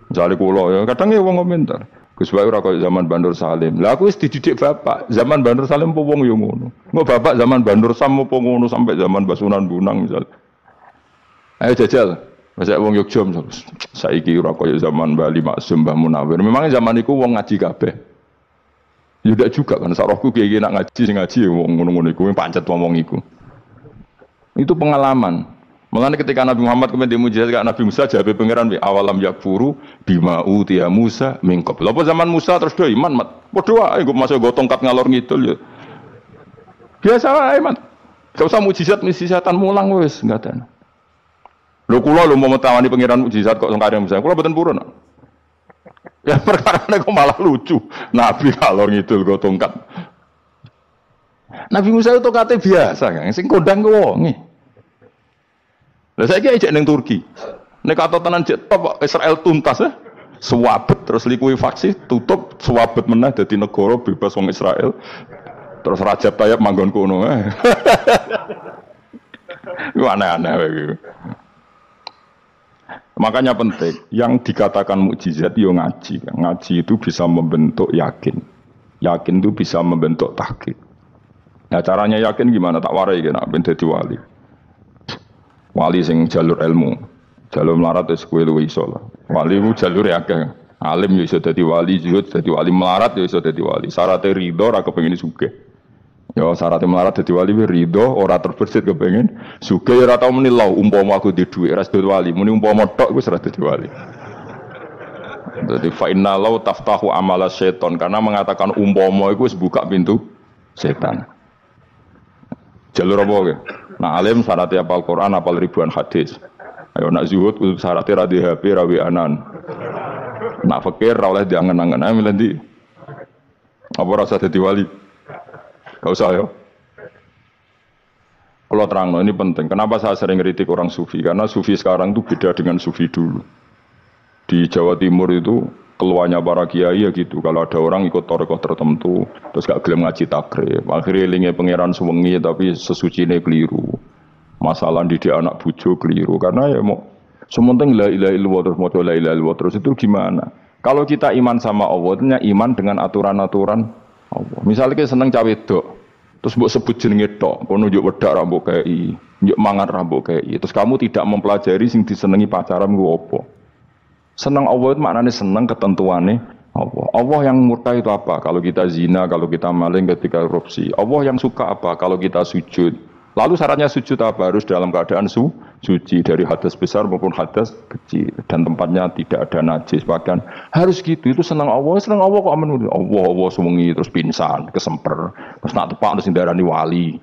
Misale kula ya kadang ya wong komentar. Gus Bayu ora koyo zaman Bandur Salim. Lah aku wis dididik bapak, zaman Bandur Salim apa wong ya ngono. Engko bapak zaman Bandur Sam apa ngono sampai zaman Basunan Bunang misal. Ayo jajal. Masa wong Yogyo saiki ora kaya zaman Bali Maksum Mbah Munawir. Memangnya zaman iku wong ngaji kabeh. Ya ndak juga kan sarahku kiye nak ngaji sing ngaji wong ngono-ngono iku pancet wong iku. Itu pengalaman. Mulane ketika Nabi Muhammad kemudian dimujizat ke Nabi Musa jawab pangeran bi awalam yakfuru bima utiya Musa min qabl. Apa zaman Musa terus do iman mat. Padha wae kok masuk go tongkat ngalor ngidul ya. Biasa wae mat. Gak usah mujizat-mujizatan mulang wis enggak ada. Lho kula lho mau tawani pangeran mukjizat kok sing kadang misalnya kula mboten purun. Ya perkarane kok malah lucu. Nabi kalor ngidul go tongkat. Nabi Musa itu tongkate biasa kan sing kondang ku wonge. Lah saiki ajak ning Turki. Nek kata tenan jek top Israel tuntas ya. Suwabet terus likuifaksi tutup suwabet meneh dadi negara bebas wong Israel. Terus Rajab Tayyip manggon kono. Iku aneh-aneh begitu. Makanya penting, yang dikatakan mukjizat yo ngaji. Ngaji itu bisa membentuk yakin. Yakin itu bisa membentuk tahqiq. Nah caranya yakin gimana? Tak warai kena ben dadi wali. Wali sing jalur ilmu. Jalur melarat wis kowe luwih iso lah. Wali ku jalure akeh. Alim yo iso dadi wali, zuhud dadi wali, melarat yo iso dadi wali. Syaratnya ridho ora kepengin sugih. Ya syaratnya melarat dadi wali ridho ora terbersit kepengin sugih ora tau muni lho umpama aku di dhuwit ora dadi wali muni umpama tok wis ora dadi wali. Dadi fa inna law taftahu amala syaiton karena mengatakan umpama iku wis buka pintu setan. Jalur apa ke? Nah alim syaratnya hafal Quran, hafal ribuan hadis. Ayo nak zuhud syaratnya ra di HP, ra anan. Nak fakir ra oleh diangen-angen ae milih ndi. Apa rasa dadi wali? Gak usah ya. Kalau terang, ini penting. Kenapa saya sering kritik orang sufi? Karena sufi sekarang itu beda dengan sufi dulu. Di Jawa Timur itu keluarnya para kiai ya gitu. Kalau ada orang ikut thariqah tertentu, terus gak gelem ngaji takrib, akhirnya elinge pangeran suwengi tapi sesucine keliru. Masalah didik anak bojo keliru karena ya mau sementing la ilaha illallah terus maca la ilaha illallah terus itu gimana? Kalau kita iman sama Allah, itu iman dengan aturan-aturan Allah. Misalnya kita seneng cawe wedok, terus mbok sebut jenenge tok, kono njuk wedak ra mbok kei, njuk mangan ra mbok kei. Terus kamu tidak mempelajari sing disenengi pacaran ku apa? Seneng Allah itu maknanya seneng ketentuannya Allah. Allah yang murka itu apa? Kalau kita zina, kalau kita maling, ketika korupsi. Allah yang suka apa? Kalau kita sujud. Lalu syaratnya sujud apa? Harus dalam keadaan suci dari hadas besar maupun hadas kecil dan tempatnya tidak ada najis. Bahkan harus gitu. Itu senang Allah kok aman. Allah sewengi terus pingsan, kesemper, terus nak tepak terus darani wali.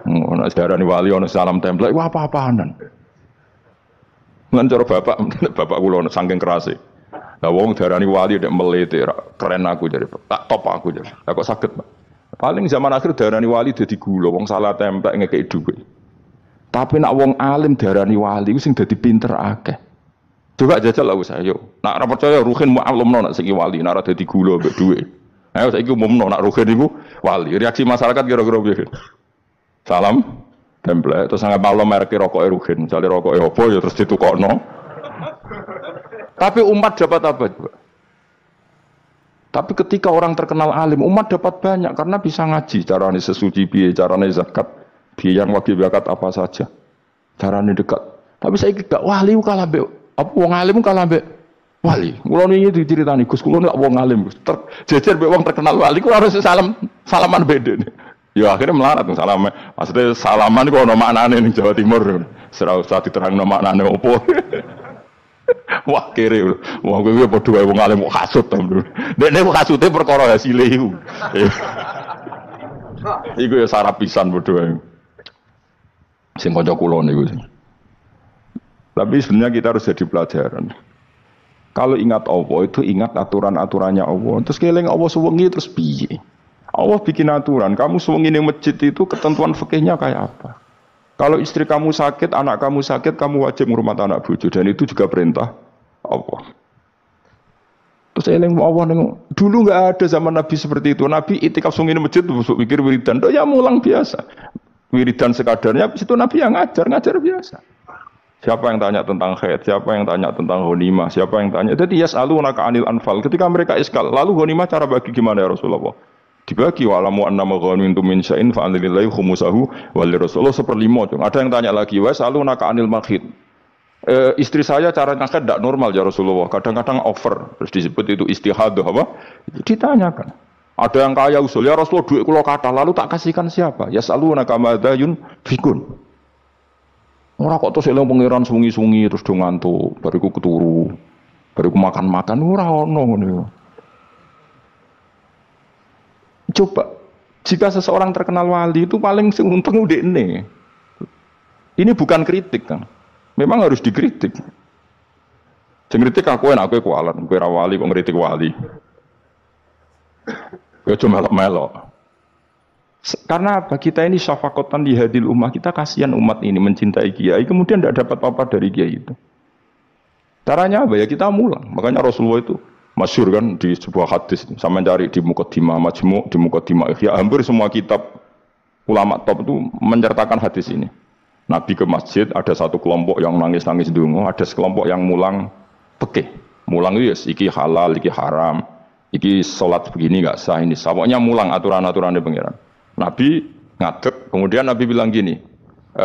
Nak darani wali ono salam template. Wah apa-apaanan. Lan cara bapak kula saking kerase. Lah wong darani wali nek melete keren aku jadi. Tak top aku jadi. Lah kok saged, Pak? Paling zaman akhir darani wali dadi gula, wong salah templek ngekeki dhuwit. Tapi nak wong alim darani wali ku sing dadi pinter akeh. Coba jajal lah saya. Nak ora percaya Ruhin mu'allimno nak sing wali, nak ora dadi gula mbek dhuwit. Ayo saiki umumno nak Ruhin iku wali. Reaksi masyarakat kira-kira piye? Salam templek terus sangat malam merek rokoke Ruhin. Misale rokoke opo ya terus ditukokno. Tapi umat dapat apa juga? Tapi ketika orang terkenal alim, umat dapat banyak karena bisa ngaji. Caranya sesuci biaya, caranya zakat, biaya yang wajib zakat apa saja. Caranya dekat. Tapi saya gak wali kalah be, apa wong alim kalah be wali. Kulo ini diceritani Gus, kulo nek wong alim Gus. Jejer be wong terkenal wali, kulo harus salaman beda nih. Ya akhirnya melarat salam. Maksudnya salaman kok ono maknane ning Jawa Timur. Ora usah diterangno maknane opo. Wah kere, wah gue padha wae wong alim kok kasut to. Dekne kok kasute perkara hasile iku. Iku ya sarap pisan padha wae. Sing kanca kula niku. Tapi sebenarnya kita harus jadi pelajaran. Kalau ingat Allah itu ingat aturan-aturannya Allah. Terus keling Allah suwengi terus piye? Allah bikin aturan, kamu suwengi ning masjid itu ketentuan fikihnya kayak apa? Kalau istri kamu sakit, anak kamu sakit, kamu wajib ngurmat anak bojo dan itu juga perintah Allah. Terus eling Allah dulu nggak ada zaman Nabi seperti itu. Nabi itikaf sungi masjid tuh pikir wiridan, ya mulang biasa. Wiridan sekadarnya, habis itu Nabi yang ngajar biasa. Siapa yang tanya tentang haid, siapa yang tanya tentang ghanimah, siapa yang tanya. Jadi yas'alunaka 'anil anfal. Ketika mereka iskal, lalu ghanimah cara bagi gimana ya Rasulullah? Dibagi wa'lamu annama ghanimtum min syai'in fa'lillahi khumusahu wa lirrasul 1/5. Ada yang tanya lagi, wa salunaka 'anil makhid. Istri saya cara ngakad tidak normal ya Rasulullah. Kadang-kadang over, terus disebut itu istihadah apa? Ditanyakan. Ada yang kaya usul, ya Rasulullah duit kula kathah, lalu tak kasihkan siapa? Ya salunaka madza yunfikun. Ora kok terus eling pangeran sungi-sungi terus do ngantuk, bariku keturu. Bariku makan-makan ora ono ngono. Coba, jika seseorang terkenal wali itu paling untung udekne. Ini bukan kritik kan. Memang harus dikritik. Sing kritik aku enak kowe kualan, kowe ra wali kok ngritik wali. Kowe cuma melok-melok. Karena apa? Kita ini syafaqatan di hadil ummah, kita kasihan umat ini mencintai kiai, kemudian tidak dapat apa-apa dari kiai itu. Caranya apa ya? Kita mulang. Makanya Rasulullah itu masyhur kan di sebuah hadis, sama cari di Muqaddimah Majmu', di Muqaddimah Ihya, hampir semua kitab ulama top itu menceritakan hadis ini. Nabi ke masjid, ada satu kelompok yang nangis-nangis donga, ada sekelompok yang mulang fikih. Mulang itu yes, iki halal, iki haram, iki sholat begini enggak sah, ini sah. Pokoknya mulang aturan-aturannya pengiran. Nabi ngadeg, kemudian Nabi bilang gini,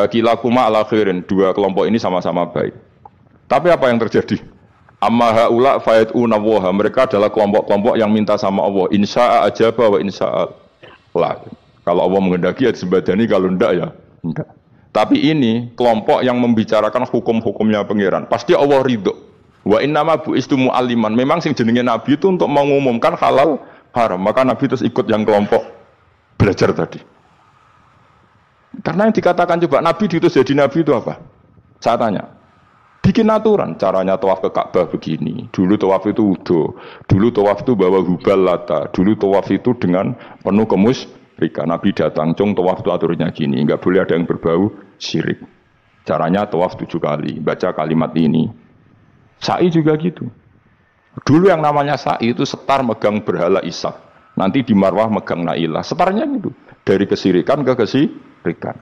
kilakuma ala khairin, dua kelompok ini sama-sama baik. Tapi apa yang terjadi? Amma haula fayatuna waha, mereka adalah kelompok-kelompok yang minta sama Allah, insya'a ajaba wa insya'a la. Kalau Allah menghendaki ya disembadani, kalau enggak ya enggak. Tapi ini kelompok yang membicarakan hukum-hukumnya pangeran, pasti Allah ridho. Wa innama bu'istu mu'alliman, memang sing jenenge Nabi itu untuk mengumumkan halal haram, maka Nabi terus ikut yang kelompok belajar tadi. Karena yang dikatakan coba Nabi diutus jadi Nabi itu apa? Saya tanya, bikin aturan, caranya tawaf ke Ka'bah begini. Dulu tawaf itu wudu, dulu tawaf itu bawa hubal lata, dulu tawaf itu dengan penuh kemusyrikan. Nabi datang, cung tawaf itu aturnya gini, enggak boleh ada yang berbau syirik. Caranya tawaf 7 kali, baca kalimat ini. Sa'i juga gitu. Dulu yang namanya sa'i itu setar megang berhala Isaf. Nanti di Marwah megang Nailah. Setarnya gitu. Dari kesirikan ke kesirikan.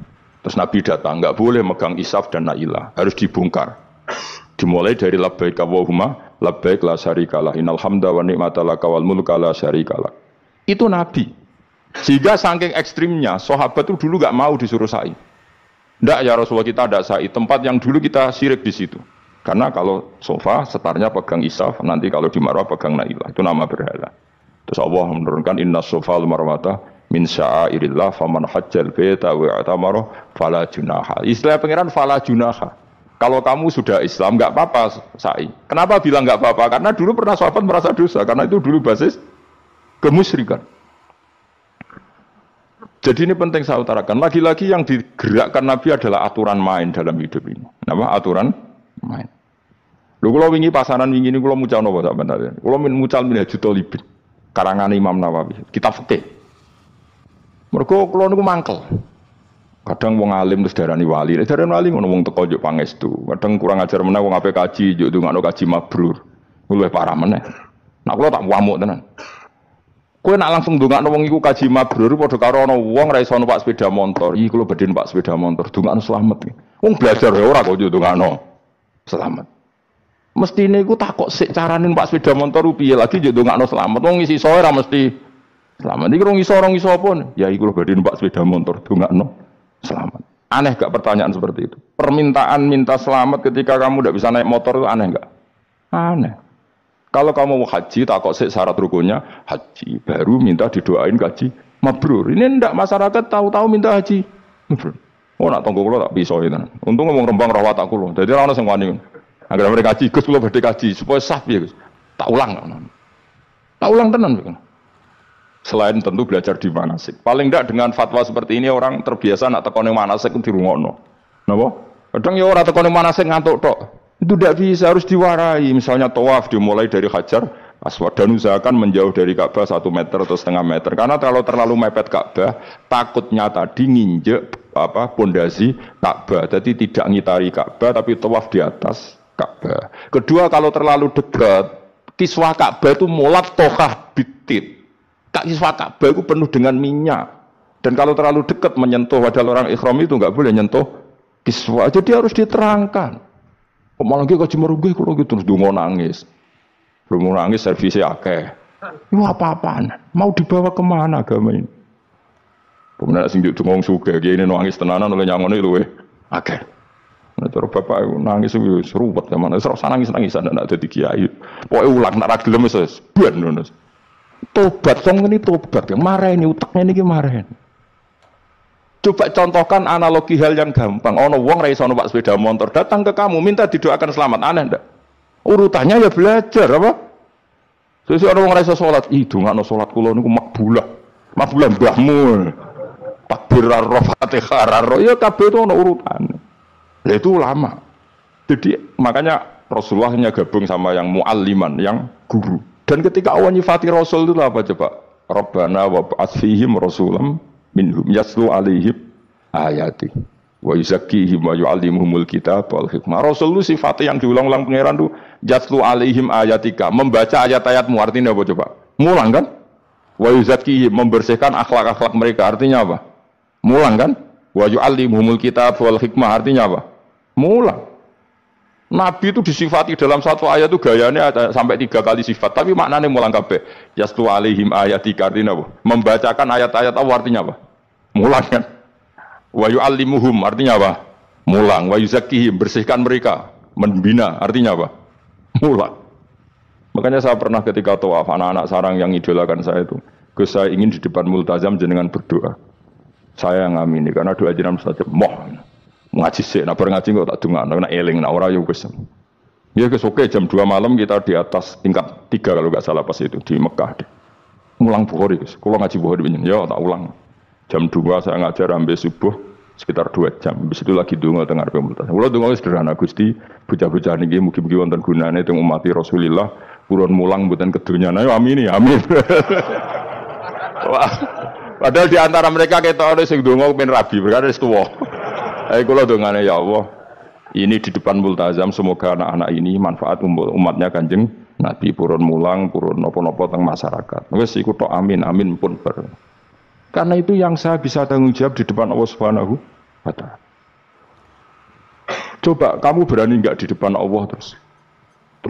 Terus Nabi datang, nggak boleh megang Isaf dan Nailah. Harus dibongkar. Dimulai dari labbaik Allahumma labbaik la syarikalah innal hamda wa ni'mata laka wal mulka la syarikalah. Itu Nabi. Sehingga saking ekstrimnya sahabat itu dulu nggak mau disuruh sa'i. Ndak ya Rasulullah, kita ada sa'i. Tempat yang dulu kita syirik di situ. Karena kalau sofa setarnya pegang Isaf, nanti kalau di Marwah pegang Nailah. Itu nama berhala. Terus Allah menurunkan inna sofa al-marwata min sya'airillah faman hajjal baita wa i'tamara fala junaha. Istilah pangeran fala junaha. Kalau kamu sudah Islam enggak apa-apa sa'i. Kenapa bilang enggak apa-apa? Karena dulu pernah sahabat merasa dosa, karena itu dulu basis kemusyrikan. Jadi ini penting saya utarakan. Lagi-lagi yang digerakkan Nabi adalah aturan main dalam hidup ini. Apa? Aturan main. Lho kula wingi pasaran wingi niku kula mucal napa sampeyan? Kula mucal Minhajul Thalibin. Karangan Imam Nawawi, kitab fikih. Mergo kula niku mangkel. Kadang wong alim terus darani wali. Darani wali ngono wong teko njuk pangestu. Kadang kurang ajar meneh wong ape kaji njuk ndongakno kaji mabrur. Luwih parah meneh. Nak kula tak wamuk tenan. Kowe nak langsung ndongakno wong iku kaji mabrur padha karo ana wong ra iso numpak sepeda motor. Iki kula badhe numpak sepeda motor, ndongakno slamet. Wong belajar ya ora kok njuk ndongakno selamat. Mestine iku takok sik carane numpak sepeda motor piye lagi njuk ndongakno selamat. Wong isi soe ra mesti selamat. Iki rong iso apa? Ya iku lho badhe numpak sepeda motor ndongakno selamat. Aneh gak pertanyaan seperti itu? Permintaan minta selamat ketika kamu tidak bisa naik motor itu aneh gak? Aneh. Kalau kamu mau haji, takok sik syarat rukunnya haji, baru minta didoain haji mabrur. Ini ndak masyarakat tahu-tahu minta haji mabrur. Oh nak tonggo kula tak bisa itu. Untung ngomong Rembang rawat tak kula. Dadi ora ono sing wani. Agar mereka haji, Gus kula badhe haji supaya sah piye Gus. Tak ulang. Tak ulang tenan. Selain tentu belajar di manasik. Paling tidak dengan fatwa seperti ini orang terbiasa nak tekone manasik dirungokno. Napa? Kadang ya ora tekone manasik ngantuk tok. Itu tidak bisa, harus diwarai. Misalnya tawaf dimulai dari Hajar Aswad dan usahakan menjauh dari Ka'bah 1 meter atau setengah meter. Karena kalau terlalu mepet Ka'bah, takutnya tadi nginjek pondasi Ka'bah. Jadi tidak ngitari Ka'bah tapi tawaf di atas Ka'bah. Kedua, kalau terlalu dekat, kiswah Ka'bah itu mulat tohah bitit. Kiswah Ka'bah itu penuh dengan minyak. Dan kalau terlalu dekat menyentuh, padahal orang ikhram itu enggak boleh nyentuh kiswah. Jadi harus diterangkan. Malah lagi kaji merugi kalau gitu terus dungo nangis servisnya akeh. Itu apa-apaan? Mau dibawa kemana agama ini? Kemudian sing dungo suge gini nangis tenanan oleh nyangon itu akeh. Nah cara bapak nangis itu serupat zaman. Serasa nangis-nangisan dan ada di kiai. Pokoknya ulang nak ragilem es ben ngono. Tobat song ini tobat yang marah ini utaknya ini marah ini. Coba contohkan analogi hal yang gampang. Ono wong ra iso numpak sepeda motor datang ke kamu minta didoakan selamat, aneh ndak? Urutannya ya belajar apa? Sesuk ono wong ra iso salat, dongakno salat kula niku makbulah. Makbulah mbahmu. Takbir ar Fatihah ar ya kabeh itu ono urutane. Lah itu ulama. Jadi makanya Rasulullah hanya gabung sama yang mualliman, yang guru. Dan ketika Allah nyifati Rasul itu apa coba? Rabbana wa ba'ats fihim rasulam minhum yaslu alaihim ayati wa yuzakkihim wa yu'allimuhumul kitab wal hikmah. Rasul itu sifatnya yang diulang-ulang pangeran itu yaslu alaihim ayatika, membaca ayat-ayatmu. Artinya apa coba? Mulang kan? Wa yuzakkihim, membersihkan akhlak-akhlak mereka. Artinya apa? Mulang kan? Wa yu'allimuhumul kitab wal hikmah. Artinya apa? Mulang. Nabi itu disifati dalam satu ayat itu gayanya ada sampai 3 kali sifat, tapi maknanya mulang kabeh. Yaslu alaihim ayatika, artinya apa? Membacakan ayat-ayat Allah, artinya apa? Mulang kan? Wa yu'allimuhum, artinya apa? Mulang. Wa yuzakkihim, bersihkan mereka, membina, artinya apa? Mulang. Makanya saya pernah ketika tawaf, anak-anak sarang yang idolakan saya itu, Gus saya ingin di depan multazam jenengan berdoa. Saya yang ngamini karena doa jenengan saja moh. Ngaji sih, nak ngaji kok tak dengar, nak eling, nak ora yo Gus. Ya Gus, oke jam 2 malam kita di atas tingkat 3 kalau nggak salah pas itu di Mekah deh. Mulang Bukhari Gus, kalau ngaji Bukhari begini, ya tak ulang. Jam 2 saya ngajar sampai subuh sekitar 2 jam. Habis itu lagi donga tengah pemultasan. Kula donga sederhana Gusti, bocah-bocah niki mugi-mugi wonten gunane teng umati Rasulillah, purun mulang mboten kedunya. Ayo amin ya, amin. Wah. Padahal di antara mereka ketok ana sing donga ben rabi, perkara wis tuwa. Ayo kula dongane ya Allah, ini di depan multazam semoga anak-anak ini manfaat umatnya Kanjeng Nabi purun mulang, purun nopo-nopo teng masyarakat. Wes iku tok amin, amin pun ber. Karena itu yang saya bisa tanggung jawab di depan Allah Subhanahu wa Ta'ala. Coba kamu berani enggak di depan Allah terus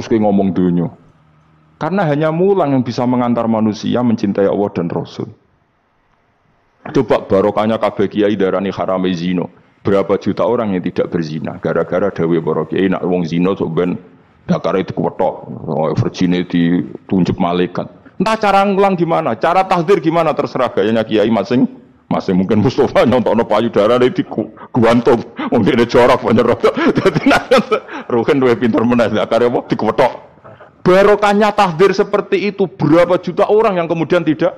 kayak ngomong dunia. Karena hanya mulang yang bisa mengantar manusia mencintai Allah dan Rasul. Coba barokahnya kabeh kiai darani harame zina. Berapa juta orang yang tidak berzina gara-gara dawuh para kiai nak wong zina sok ben dakare dikuwetok, virgine ditunjuk malaikat. Entah cara ngulang gimana, cara tahdir gimana terserah gayanya kiai masing mungkin Mustafa nyontokno payudara di guantung, wong dene jorok bener. Dadi nek Ruhin luwih pinter meneh dakare apa dikuwetok. Barokahnya tahdir seperti itu berapa juta orang yang kemudian tidak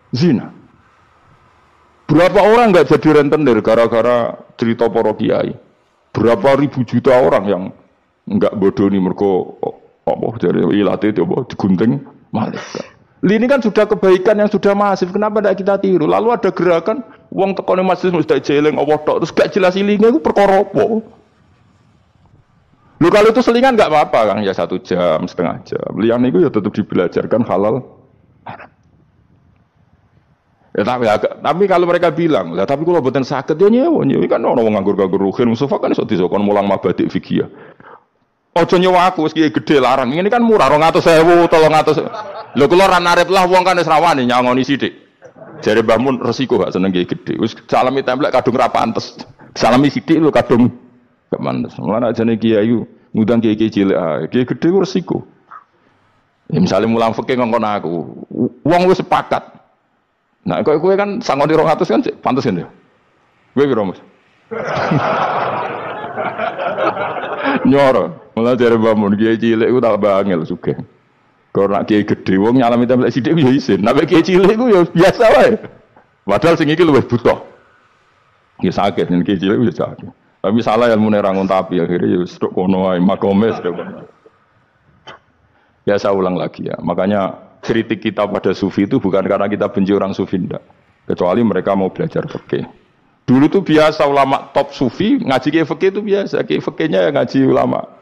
zina. Berapa orang enggak jadi rentenir gara-gara cerita para kiai. Berapa ribu juta orang yang enggak bodoh nih mergo apa dari ilate coba digunting malaikat. Ini kan sudah kebaikan yang sudah masif. Kenapa tidak kita tiru? Lalu ada gerakan wong tekone masjid mesti jeleng Allah tok terus gak jelas ilinge iku perkara apa? Lu kalau itu selingan enggak apa-apa Kang ya 1 jam, setengah jam. Liyane iku ya tetap dibelajarkan halal haram. Ya, tapi kalau mereka bilang, lah tapi kalau mboten saged ya nyewa kan ono wong nganggur-nganggur Ruhin Mustafa kan iso disokon mulang mabadik fikih. Ojo nyewa aku wis gede larang. Ini kan murah 200.000, 300. Lho kula ora narep lah wong kan wis rawani nyangoni sithik. Jare Mbah Mun resiko gak seneng gede. Wis salami templek kadung ra pantes. Salami sithik lho kadung gak pantes. Mulane ajane kiai ngundang kiai cilik ae. Kiai gede ku resiko. Ya misalnya mulang fikih ngongkon aku. Wong wis sepakat. Nah, kowe kan sangoni 200 kan pantes kan ya. Kowe piro Mas? Nyoro. Mulai dari bangun kiai cilik itu tak bangel sugih. Kalau nak kiai gede, wong nyalami templek sidik ya isin. Nak kiai cilik itu ya biasa wae. Padahal sing iki luwih butuh. Ya sakit, yen kiai cilik ya sakit. Tapi salah ilmu nerangun tapi akhirnya ya stok kono wae makome stok. Ya saya ulang lagi ya. Makanya kritik kita pada sufi itu bukan karena kita benci orang sufi enggak. Kecuali mereka mau belajar fikih. Dulu tuh biasa ulama top sufi ngaji kiai fikih itu biasa. Kiai fikihnya ya ngaji ulama.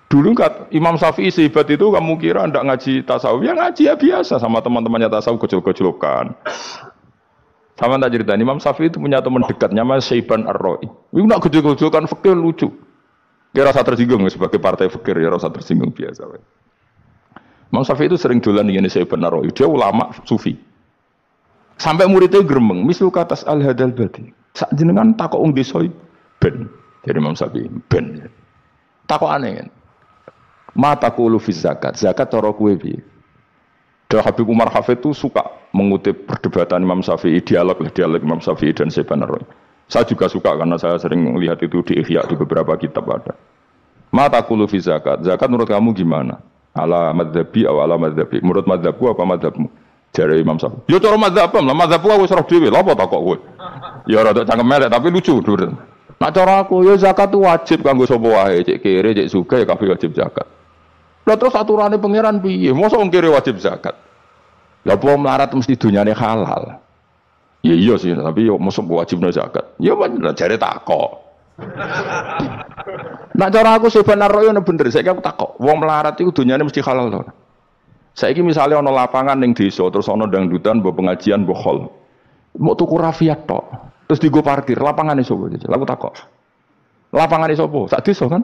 Dulu kan Imam Syafi'i sehebat itu kamu kira ndak ngaji tasawuf? Ya ngaji ya biasa sama teman-temannya tasawuf kecil-kecilokan. Sama tak cerita Imam Syafi'i itu punya teman dekat namanya Syaiban Ar-Ra'i. Itu nak kecil-kecilokan fikih lucu. Kira rasa tersinggung sebagai partai fikih ya rasa tersinggung biasa. Imam Syafi'i itu sering dolan dengan Syaiban Ar-Ra'i. Dia ulama sufi. Sampai muridnya gremeng, mislu katas al-hadal bati. Sak jenengan takok wong desa ben. Jadi Imam Syafi'i ben. Takok aneh kan. Mata qulu fi zakat. Zakat cara kowe piye? Dan Habib Umar Hafid itu suka mengutip perdebatan Imam Syafi'i, dialog Imam Syafi'i dan Syaiban Ar-Ra'i. Saya juga suka karena saya sering melihat itu di Ihya di beberapa kitab ada. Mata qulu fi zakat. Zakat menurut kamu gimana? Ala madzhabi atau ala madzhabi? Menurut madzhabku apa madzhabmu? Jare Imam Syafi'i. Ya cara madzhab lah, madzhabku wis roh dhewe. Lha apa takok kowe? Ya rada cangkem elek tapi lucu, Dur. Nak cara aku ya zakat itu wajib kanggo sapa wae, cek kere, cek sugih ya kabeh wajib zakat. Lah terus aturane pangeran piye? Mosok wong kere wajib zakat. Lah apa melarat mesti dunyane halal. Ya iya sih, tapi yo mosok wajibna zakat. Ya bener jare takok. Nak cara aku sebenarnya ono bener, saiki aku takok. Wong melarat iku dunyane mesti halal to. Saiki misalnya ono lapangan ning desa terus ono dangdutan mbok pengajian mbok hol. Mau tuku rafiat tok. Terus digo parkir, lapangane sapa? Aku takok. Lapangane sapa? Sak desa kan?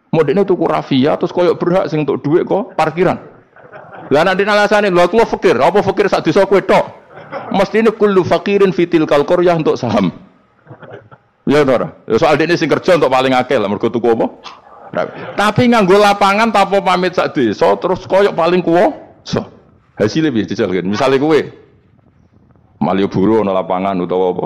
Modene tuku rafia terus koyok berhak sing untuk duit kok parkiran. Lah nek alasane lho aku fakir, apa fakir sak desa kowe tok? Mestine kullu faqirin fitil qaryah untuk saham. Ya ora. Soal dene sing kerja untuk paling akeh lah mergo tuku apa? Tapi nganggo lapangan tanpa pamit sak desa terus koyok paling kuwasa. Hasilnya piye jajal kan? Misale kowe Malioboro ana lapangan utawa apa?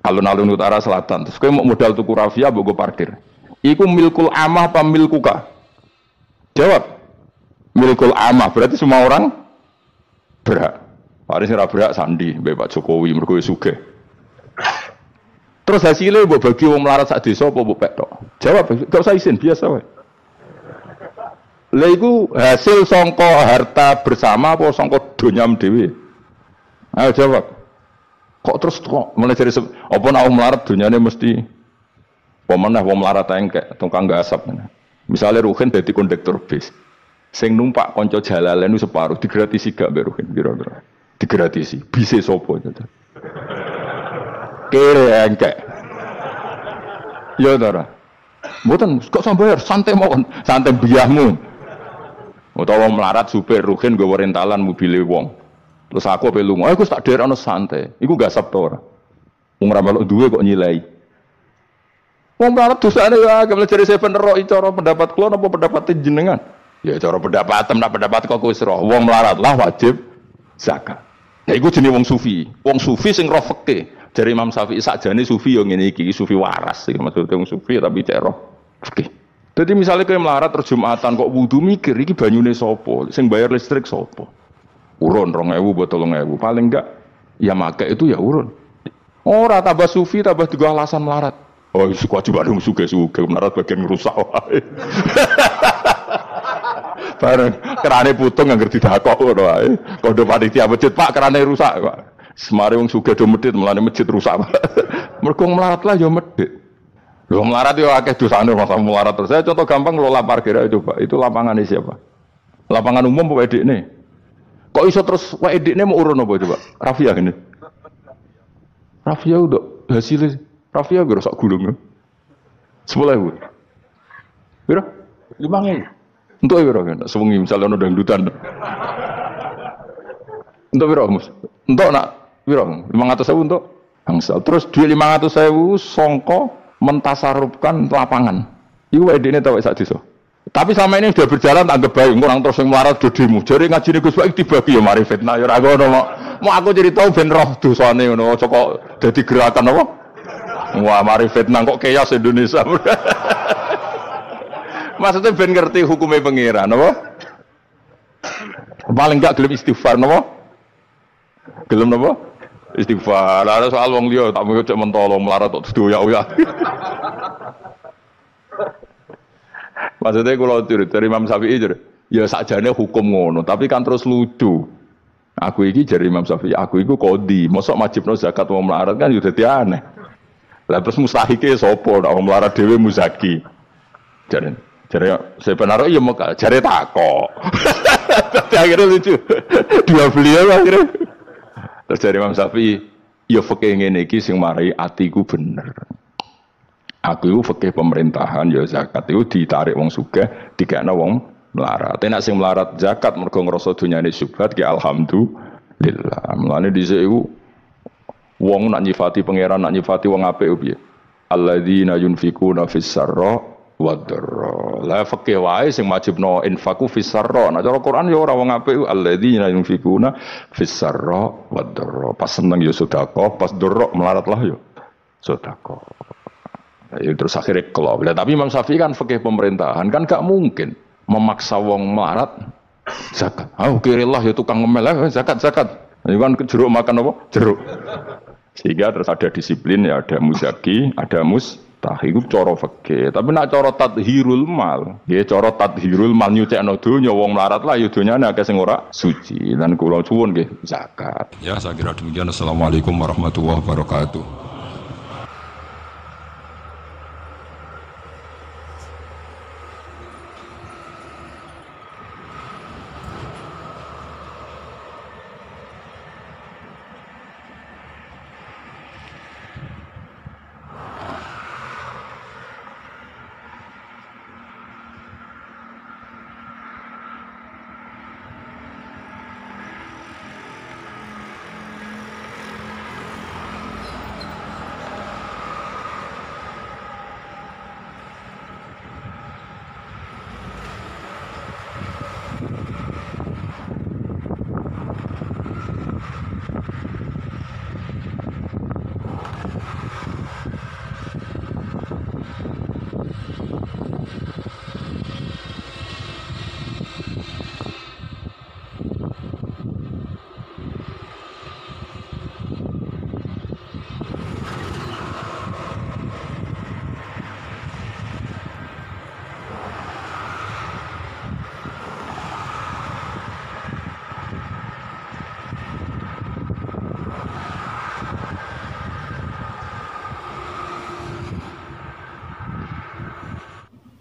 Alun-alun utara selatan. Terus kowe mau modal tuku rafia mbok parkir. Iku milkul amah apa milkuka? Jawab. Milkul amah berarti semua orang berhak. Paling ora berhak sandi mbek Pak Jokowi mergo sugih. Terus hasilnya mbok bagi wong melarat sak desa apa mbok pek tok? Jawab, gak usah izin biasa wae. Lha iku hasil sangka harta bersama apa sangka donyam dhewe? Ayo jawab. Kok terus kok mulai dari apa nak wong melarat donyane mesti pemenah wong melarat engkek tukang gasap. Misalnya Ruhin dadi kondektur bis. Sing numpak kanca Jalalain itu separuh digratisi gak mbek Ruhin kira-kira. Digratisi. Bise sapa itu? Kere engke. Ya ta ora. Mboten kok sambayar santai mawon, santai biyahmu. Utawa melarat supir Ruhin nggawa rentalan mobile wong. Terus aku ape lunga, aku tak derekno santai. Iku gak sabto ora. Wong ra melok duwe kok nyilai. Wong melarat dosane ya agak belajar seven roh cara pendapat kula napa pendapat jenengan? Ya cara pendapat nak pendapat kok wis roh. Wong melarat lah wajib zakat. Nah iku jenenge wong sufi. Wong sufi sing roh fikih. Jare Imam Syafi'i sakjane sufi yo ngene iki, sufi waras iki maksudnya wong sufi tapi cek roh fikih. Jadi misalnya kowe melarat terus Jumatan kok wudu mikir iki banyune sapa? Sing bayar listrik sapa? Urun 2.000 atau 3.000 paling enggak ya make itu ya urun. Ora tambah sufi tambah juga alasan melarat. Oh, kewajiban suge-suge melarat bagian ngerusak wae. Bareng kerane putung anggar didakok ngono wae. Kondo panitia masjid, Pak, kerane rusak, Pak. Semare wong sugih do medhit, mulane masjid rusak, Pak. Mergo melarat lah ya medhit. Lho melarat yo akeh dosane masa melarat terus. Saya contoh gampang ngelola parkir aja coba. Itu lapangannya siapa? Lapangan umum apa edikne? Kok iso terus wae edikne mau urun apa coba? Rafia gini. Rafia udah hasilnya Rafia gue rusak gulung. 10.000. Biro? 5.000. Untuk biro kan? Sewengi misalnya ada dangdutan. Untuk biro mus. Untuk nak biro 500.000 untuk bangsal. Terus duit 500.000 songko mentasarupkan lapangan. Iku idene tau sak desa. Tapi selama ini sudah berjalan anggap baik. Orang terus yang melarat dodimu. Jadi ngajine Gus Baik dibagi ya mari fitnah ya ora ngono. Mau aku cerita ben roh dosane ngono. Kok dadi gerakan apa? Wah, mari fitnah kok chaos Indonesia. Maksudnya ben ngerti hukumnya pengiran, apa? Paling enggak gelem istighfar, apa? Gelem apa? Istighfar. Ada soal wong liya tak mau cek mentolo melarat tok doyak-oyak. Maksudnya kalau dari Imam Syafi'i ya sakjane hukum ngono, tapi kan terus lucu. Aku iki dari Imam Syafi'i, aku iku qadhi, mosok wajibno zakat wong melarat kan yo dadi aneh. Lah terus mustahike sapa nek wong melarat dhewe muzaki. Jare saya penaruh iya mau jare takok. Tapi akhirnya lucu. Dua beliau akhirnya. Terus dari Imam Syafi'i, ya fikih ngene iki sing marai atiku bener. Aku iku fikih pemerintahan ya zakat iku ditarik wong sugih, dikekno wong melarat. Nek sing melarat zakat mergo ngrasa dunyane syubhat ki alhamdulillah. Mulane dhisik iku wong nak nyifati pangeran, nak nyifati wong apik piye? Alladzina yunfikuna fis sarra wadharra. La fakih wae sing wajibno infaku fis sarra. Nah cara Quran ya ora wong apik alladzina yunfikuna fis sarra wadharra. Pas seneng ya sedekah, pas dorok melarat lah ya sedekah. Ya terus akhirnya kelop. Tapi Imam Syafi'i kan fakih pemerintahan kan gak mungkin memaksa wong melarat zakat. Kirilah ya tukang ngemel zakat. Itu kan jeruk makan apa? Jeruk. Sehingga terus ada disiplin ya, ada muzaki, ada mustahik, itu cara fikih. Tapi nak cara tadhirul mal, ya cara tadhirul mal nyucekno donya wong melarat lah ya donyane akeh sing ora suci. Dan kula suwun nggih zakat. Ya saya kira demikian. Assalamualaikum warahmatullahi wabarakatuh.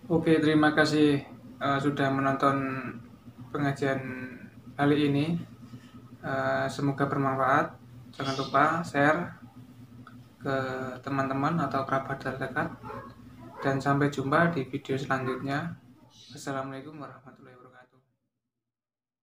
Oke, terima kasih sudah menonton pengajian kali ini. Semoga bermanfaat. Jangan lupa share ke teman-teman atau kerabat terdekat. Dan sampai jumpa di video selanjutnya. Assalamualaikum warahmatullahi wabarakatuh.